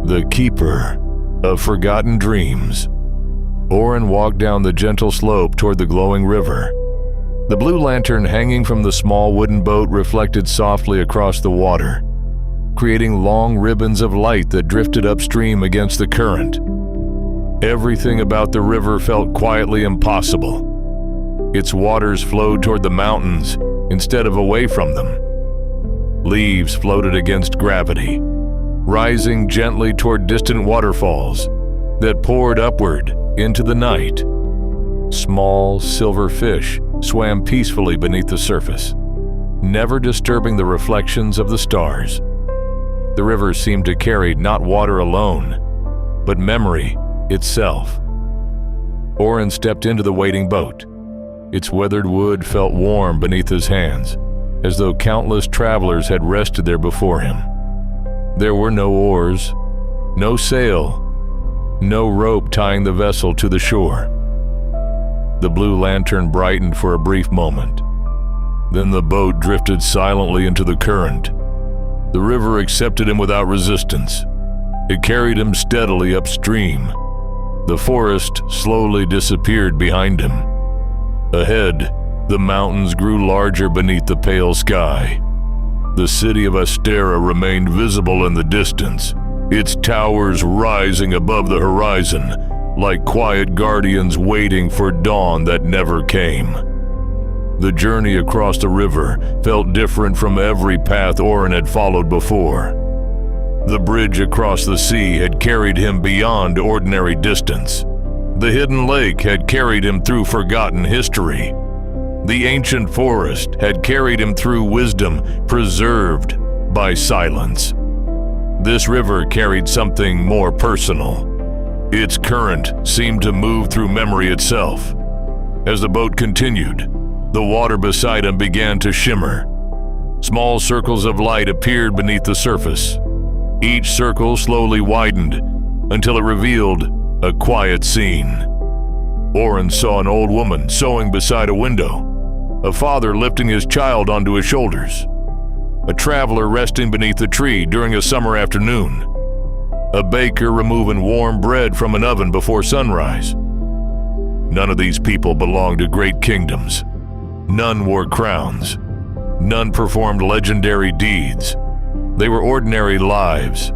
The keeper of forgotten dreams. Orin walked down the gentle slope toward the glowing river. The blue lantern hanging from the small wooden boat reflected softly across the water, creating long ribbons of light that drifted upstream against the current. Everything about the river felt quietly impossible. Its waters flowed toward the mountains instead of away from them. Leaves floated against gravity, rising gently toward distant waterfalls that poured upward into the night. Small silver fish swam peacefully beneath the surface, never disturbing the reflections of the stars. The river seemed to carry not water alone, but memory itself. Orin stepped into the waiting boat. Its weathered wood felt warm beneath his hands, as though countless travelers had rested there before him. There were no oars, no sail, no rope tying the vessel to the shore. The blue lantern brightened for a brief moment. Then the boat drifted silently into the current. The river accepted him without resistance. It carried him steadily upstream. The forest slowly disappeared behind him. Ahead, the mountains grew larger beneath the pale sky. The city of Asterra remained visible in the distance, its towers rising above the horizon like quiet guardians waiting for dawn that never came. The journey across the river felt different from every path Orin had followed before. The bridge across the sea had carried him beyond ordinary distance. The hidden lake had carried him through forgotten history. The ancient forest had carried him through wisdom preserved by silence. This river carried something more personal. Its current seemed to move through memory itself. As the boat continued, the water beside him began to shimmer. Small circles of light appeared beneath the surface. Each circle slowly widened until it revealed a quiet scene. Orin saw an old woman sewing beside a window, a father lifting his child onto his shoulders, a traveler resting beneath a tree during a summer afternoon, a baker removing warm bread from an oven before sunrise. None of these people belonged to great kingdoms. None wore crowns. None performed legendary deeds. They were ordinary lives,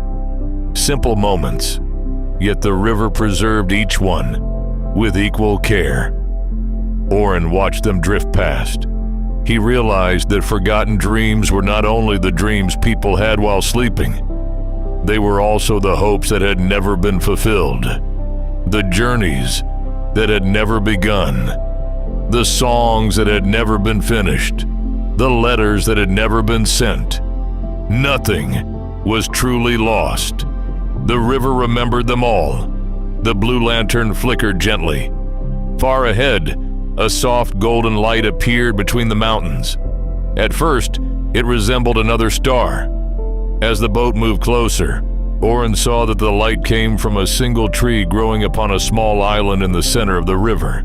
simple moments, yet the river preserved each one with equal care. Orin watched them drift past, he realized that forgotten dreams were not only the dreams people had while sleeping, they were also the hopes that had never been fulfilled, the journeys that had never begun, the songs that had never been finished, the letters that had never been sent. Nothing was truly lost. The river remembered them all. The blue lantern flickered gently. Far ahead, a soft golden light appeared between the mountains. At first, it resembled another star. As the boat moved closer, Orin saw that the light came from a single tree growing upon a small island in the center of the river.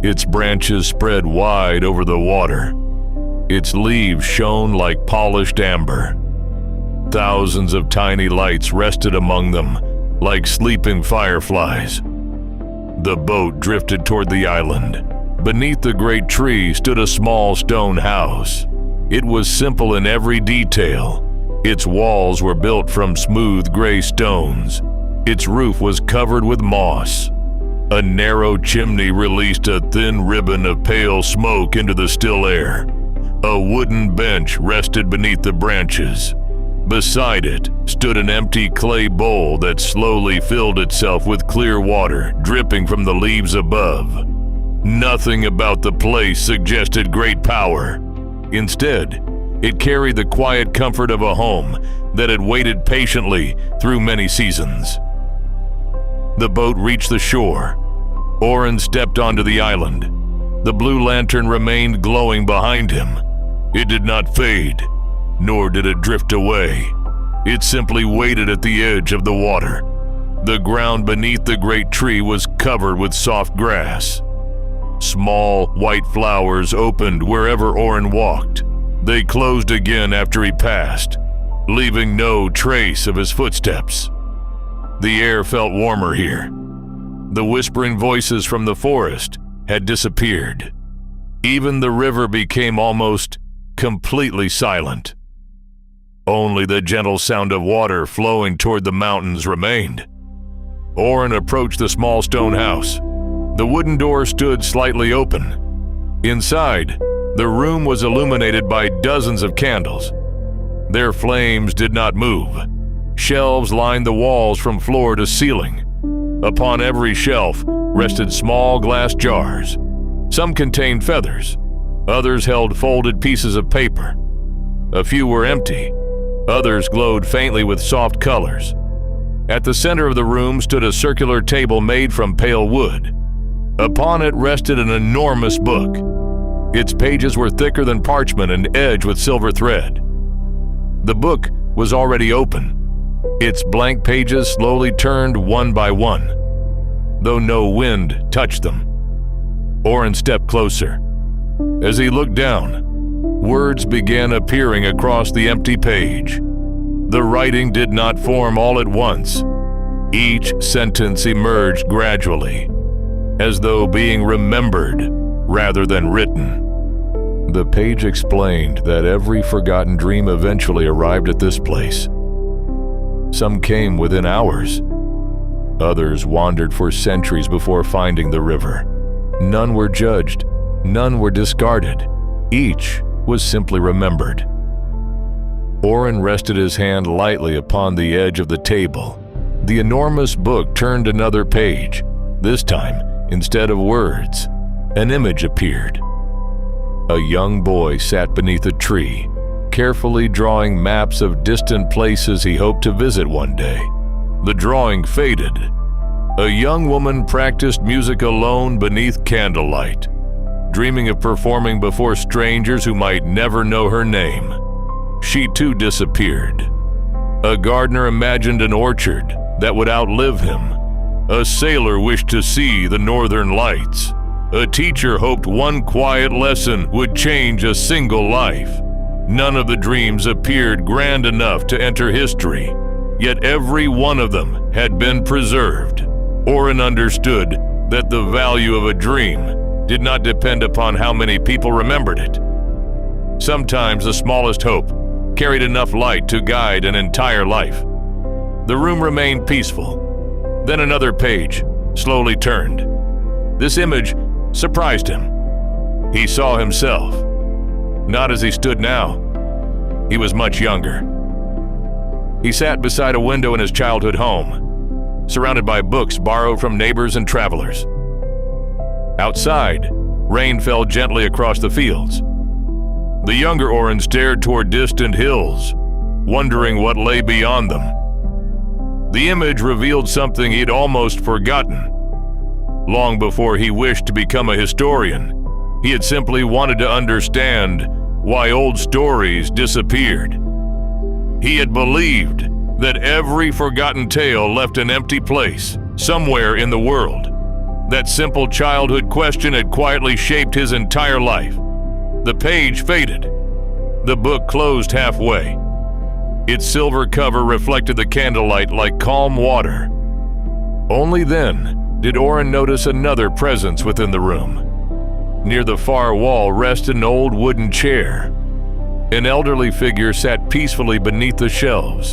Its branches spread wide over the water. Its leaves shone like polished amber. Thousands of tiny lights rested among them, like sleeping fireflies. The boat drifted toward the island. Beneath the great tree stood a small stone house. It was simple in every detail. Its walls were built from smooth gray stones. Its roof was covered with moss. A narrow chimney released a thin ribbon of pale smoke into the still air. A wooden bench rested beneath the branches. Beside it stood an empty clay bowl that slowly filled itself with clear water dripping from the leaves above. Nothing about the place suggested great power. Instead, it carried the quiet comfort of a home that had waited patiently through many seasons. The boat reached the shore. Orin stepped onto the island. The blue lantern remained glowing behind him. It did not fade, nor did it drift away. It simply waited at the edge of the water. The ground beneath the great tree was covered with soft grass. Small, white flowers opened wherever Orin walked. They closed again after he passed, leaving no trace of his footsteps. The air felt warmer here. The whispering voices from the forest had disappeared. Even the river became almost completely silent. Only the gentle sound of water flowing toward the mountains remained. Orin approached the small stone house. The wooden door stood slightly open. Inside, the room was illuminated by dozens of candles. Their flames did not move. Shelves lined the walls from floor to ceiling. Upon every shelf rested small glass jars. Some contained feathers. Others held folded pieces of paper. A few were empty. Others glowed faintly with soft colors. At the center of the room stood a circular table made from pale wood. Upon it rested an enormous book. Its pages were thicker than parchment and edged with silver thread. The book was already open. Its blank pages slowly turned one by one, though no wind touched them. Orin stepped closer. As he looked down, words began appearing across the empty page. The writing did not form all at once. Each sentence emerged gradually, as though being remembered rather than written. The page explained that every forgotten dream eventually arrived at this place. Some came within hours. Others wandered for centuries before finding the river. None were judged. None were discarded. Each was simply remembered. Orin rested his hand lightly upon the edge of the table. The enormous book turned another page. This time, instead of words, an image appeared. A young boy sat beneath a tree, carefully drawing maps of distant places he hoped to visit one day. The drawing faded. A young woman practiced music alone beneath candlelight, dreaming of performing before strangers who might never know her name. She too disappeared. A gardener imagined an orchard that would outlive him. A sailor wished to see the northern lights. A teacher hoped one quiet lesson would change a single life. None of the dreams appeared grand enough to enter history, yet every one of them had been preserved. Orin understood that the value of a dream did not depend upon how many people remembered it. Sometimes the smallest hope carried enough light to guide an entire life. The room remained peaceful. Then another page slowly turned. This image surprised him. He saw himself. Not as he stood now. He was much younger. He sat beside a window in his childhood home, surrounded by books borrowed from neighbors and travelers. Outside, rain fell gently across the fields. The younger Orin stared toward distant hills, wondering what lay beyond them. The image revealed something he'd almost forgotten. Long before he wished to become a historian, he had simply wanted to understand why old stories disappeared. He had believed that every forgotten tale left an empty place somewhere in the world. That simple childhood question had quietly shaped his entire life. The page faded. The book closed halfway. Its silver cover reflected the candlelight like calm water. Only then did Orin notice another presence within the room. Near the far wall rested an old wooden chair. An elderly figure sat peacefully beneath the shelves.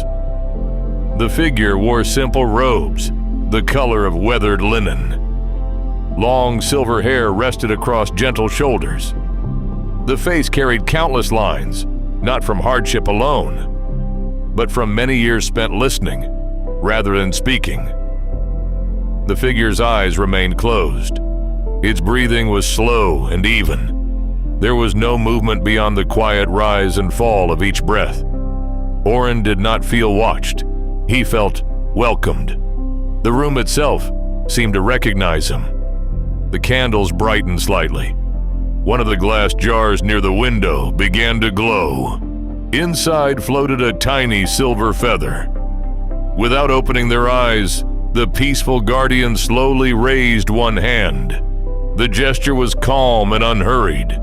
The figure wore simple robes, the color of weathered linen. Long silver hair rested across gentle shoulders. The face carried countless lines, not from hardship alone, but from many years spent listening rather than speaking. The figure's eyes remained closed. Its breathing was slow and even. There was no movement beyond the quiet rise and fall of each breath. Orin did not feel watched. He felt welcomed. The room itself seemed to recognize him. The candles brightened slightly. One of the glass jars near the window began to glow. Inside floated a tiny silver feather. Without opening their eyes, the peaceful guardian slowly raised one hand. The gesture was calm and unhurried.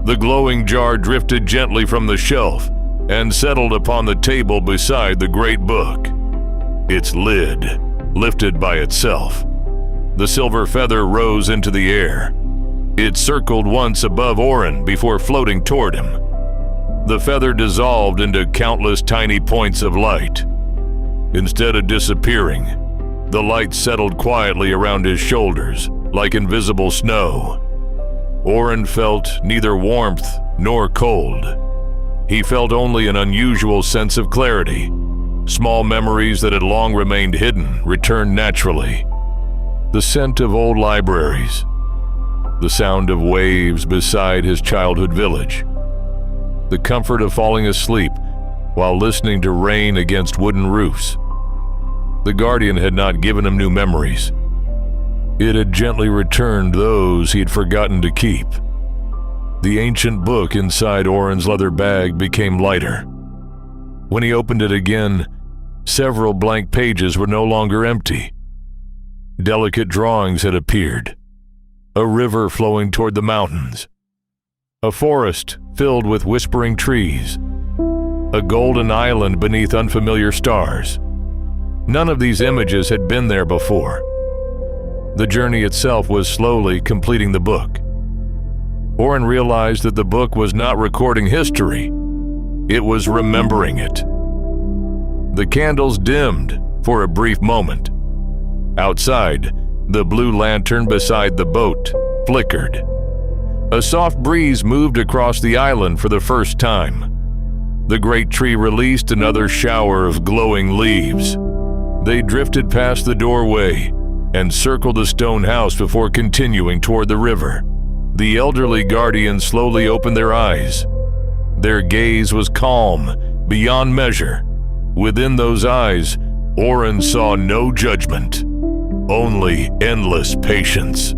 The glowing jar drifted gently from the shelf and settled upon the table beside the great book. Its lid lifted by itself. The silver feather rose into the air. It circled once above Orin before floating toward him. The feather dissolved into countless tiny points of light. Instead of disappearing, the light settled quietly around his shoulders like invisible snow. Orin felt neither warmth nor cold. He felt only an unusual sense of clarity. Small memories that had long remained hidden returned naturally. The scent of old libraries, the sound of waves beside his childhood village, the comfort of falling asleep while listening to rain against wooden roofs. The guardian had not given him new memories. It had gently returned those he had forgotten to keep. The ancient book inside Orin's leather bag became lighter. When he opened it again, several blank pages were no longer empty. Delicate drawings had appeared. A river flowing toward the mountains. A forest filled with whispering trees. A golden island beneath unfamiliar stars. None of these images had been there before. The journey itself was slowly completing the book. Orin realized that the book was not recording history. It was remembering it. The candles dimmed for a brief moment. Outside, the blue lantern beside the boat flickered. A soft breeze moved across the island for the first time. The great tree released another shower of glowing leaves. They drifted past the doorway and circled the stone house before continuing toward the river. The elderly guardians slowly opened their eyes. Their gaze was calm, beyond measure. Within those eyes, Orin saw no judgment, only endless patience.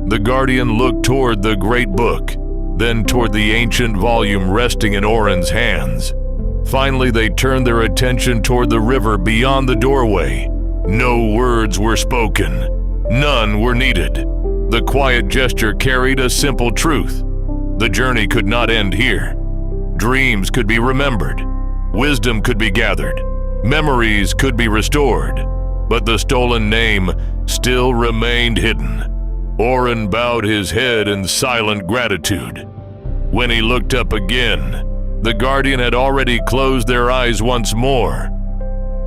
The guardian looked toward the great book, then toward the ancient volume resting in Orin's hands. Finally, they turned their attention toward the river beyond the doorway. No words were spoken. None were needed. The quiet gesture carried a simple truth. The journey could not end here. Dreams could be remembered. Wisdom could be gathered. Memories could be restored. But the stolen name still remained hidden. Orin bowed his head in silent gratitude. When he looked up again, the guardian had already closed their eyes once more.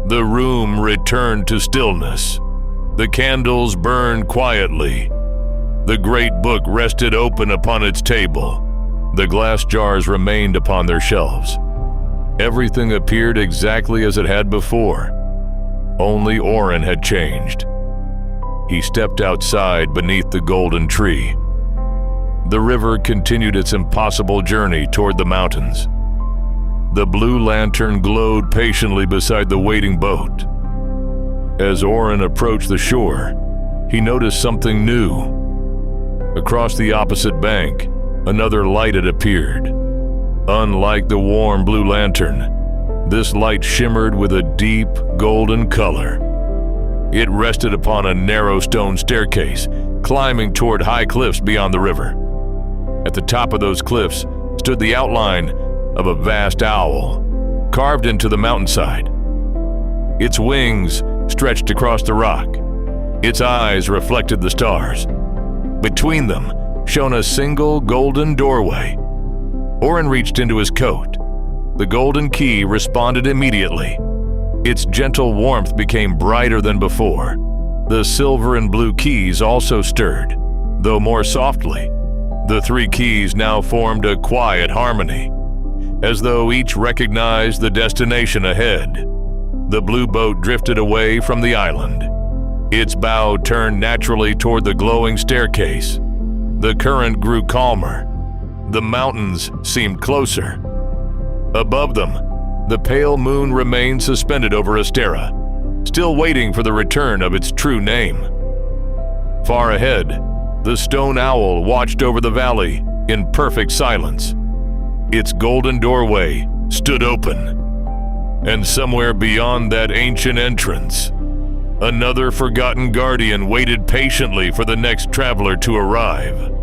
The room returned to stillness. The candles burned quietly. The great book rested open upon its table. The glass jars remained upon their shelves. Everything appeared exactly as it had before. Only Orin had changed. He stepped outside beneath the golden tree. The river continued its impossible journey toward the mountains. The blue lantern glowed patiently beside the waiting boat. As Orin approached the shore, he noticed something new. Across the opposite bank, another light had appeared. Unlike the warm blue lantern, this light shimmered with a deep golden color. It rested upon a narrow stone staircase, climbing toward high cliffs beyond the river. At the top of those cliffs stood the outline of a vast owl, carved into the mountainside. Its wings stretched across the rock. Its eyes reflected the stars. Between them shone a single golden doorway. Orin reached into his coat. The golden key responded immediately. Its gentle warmth became brighter than before. The silver and blue keys also stirred, though more softly. The three keys now formed a quiet harmony, as though each recognized the destination ahead. The blue boat drifted away from the island. Its bow turned naturally toward the glowing staircase. The current grew calmer. The mountains seemed closer. Above them, the pale moon remained suspended over Asterra, still waiting for the return of its true name. Far ahead, the stone owl watched over the valley in perfect silence. Its golden doorway stood open, and somewhere beyond that ancient entrance, another forgotten guardian waited patiently for the next traveler to arrive.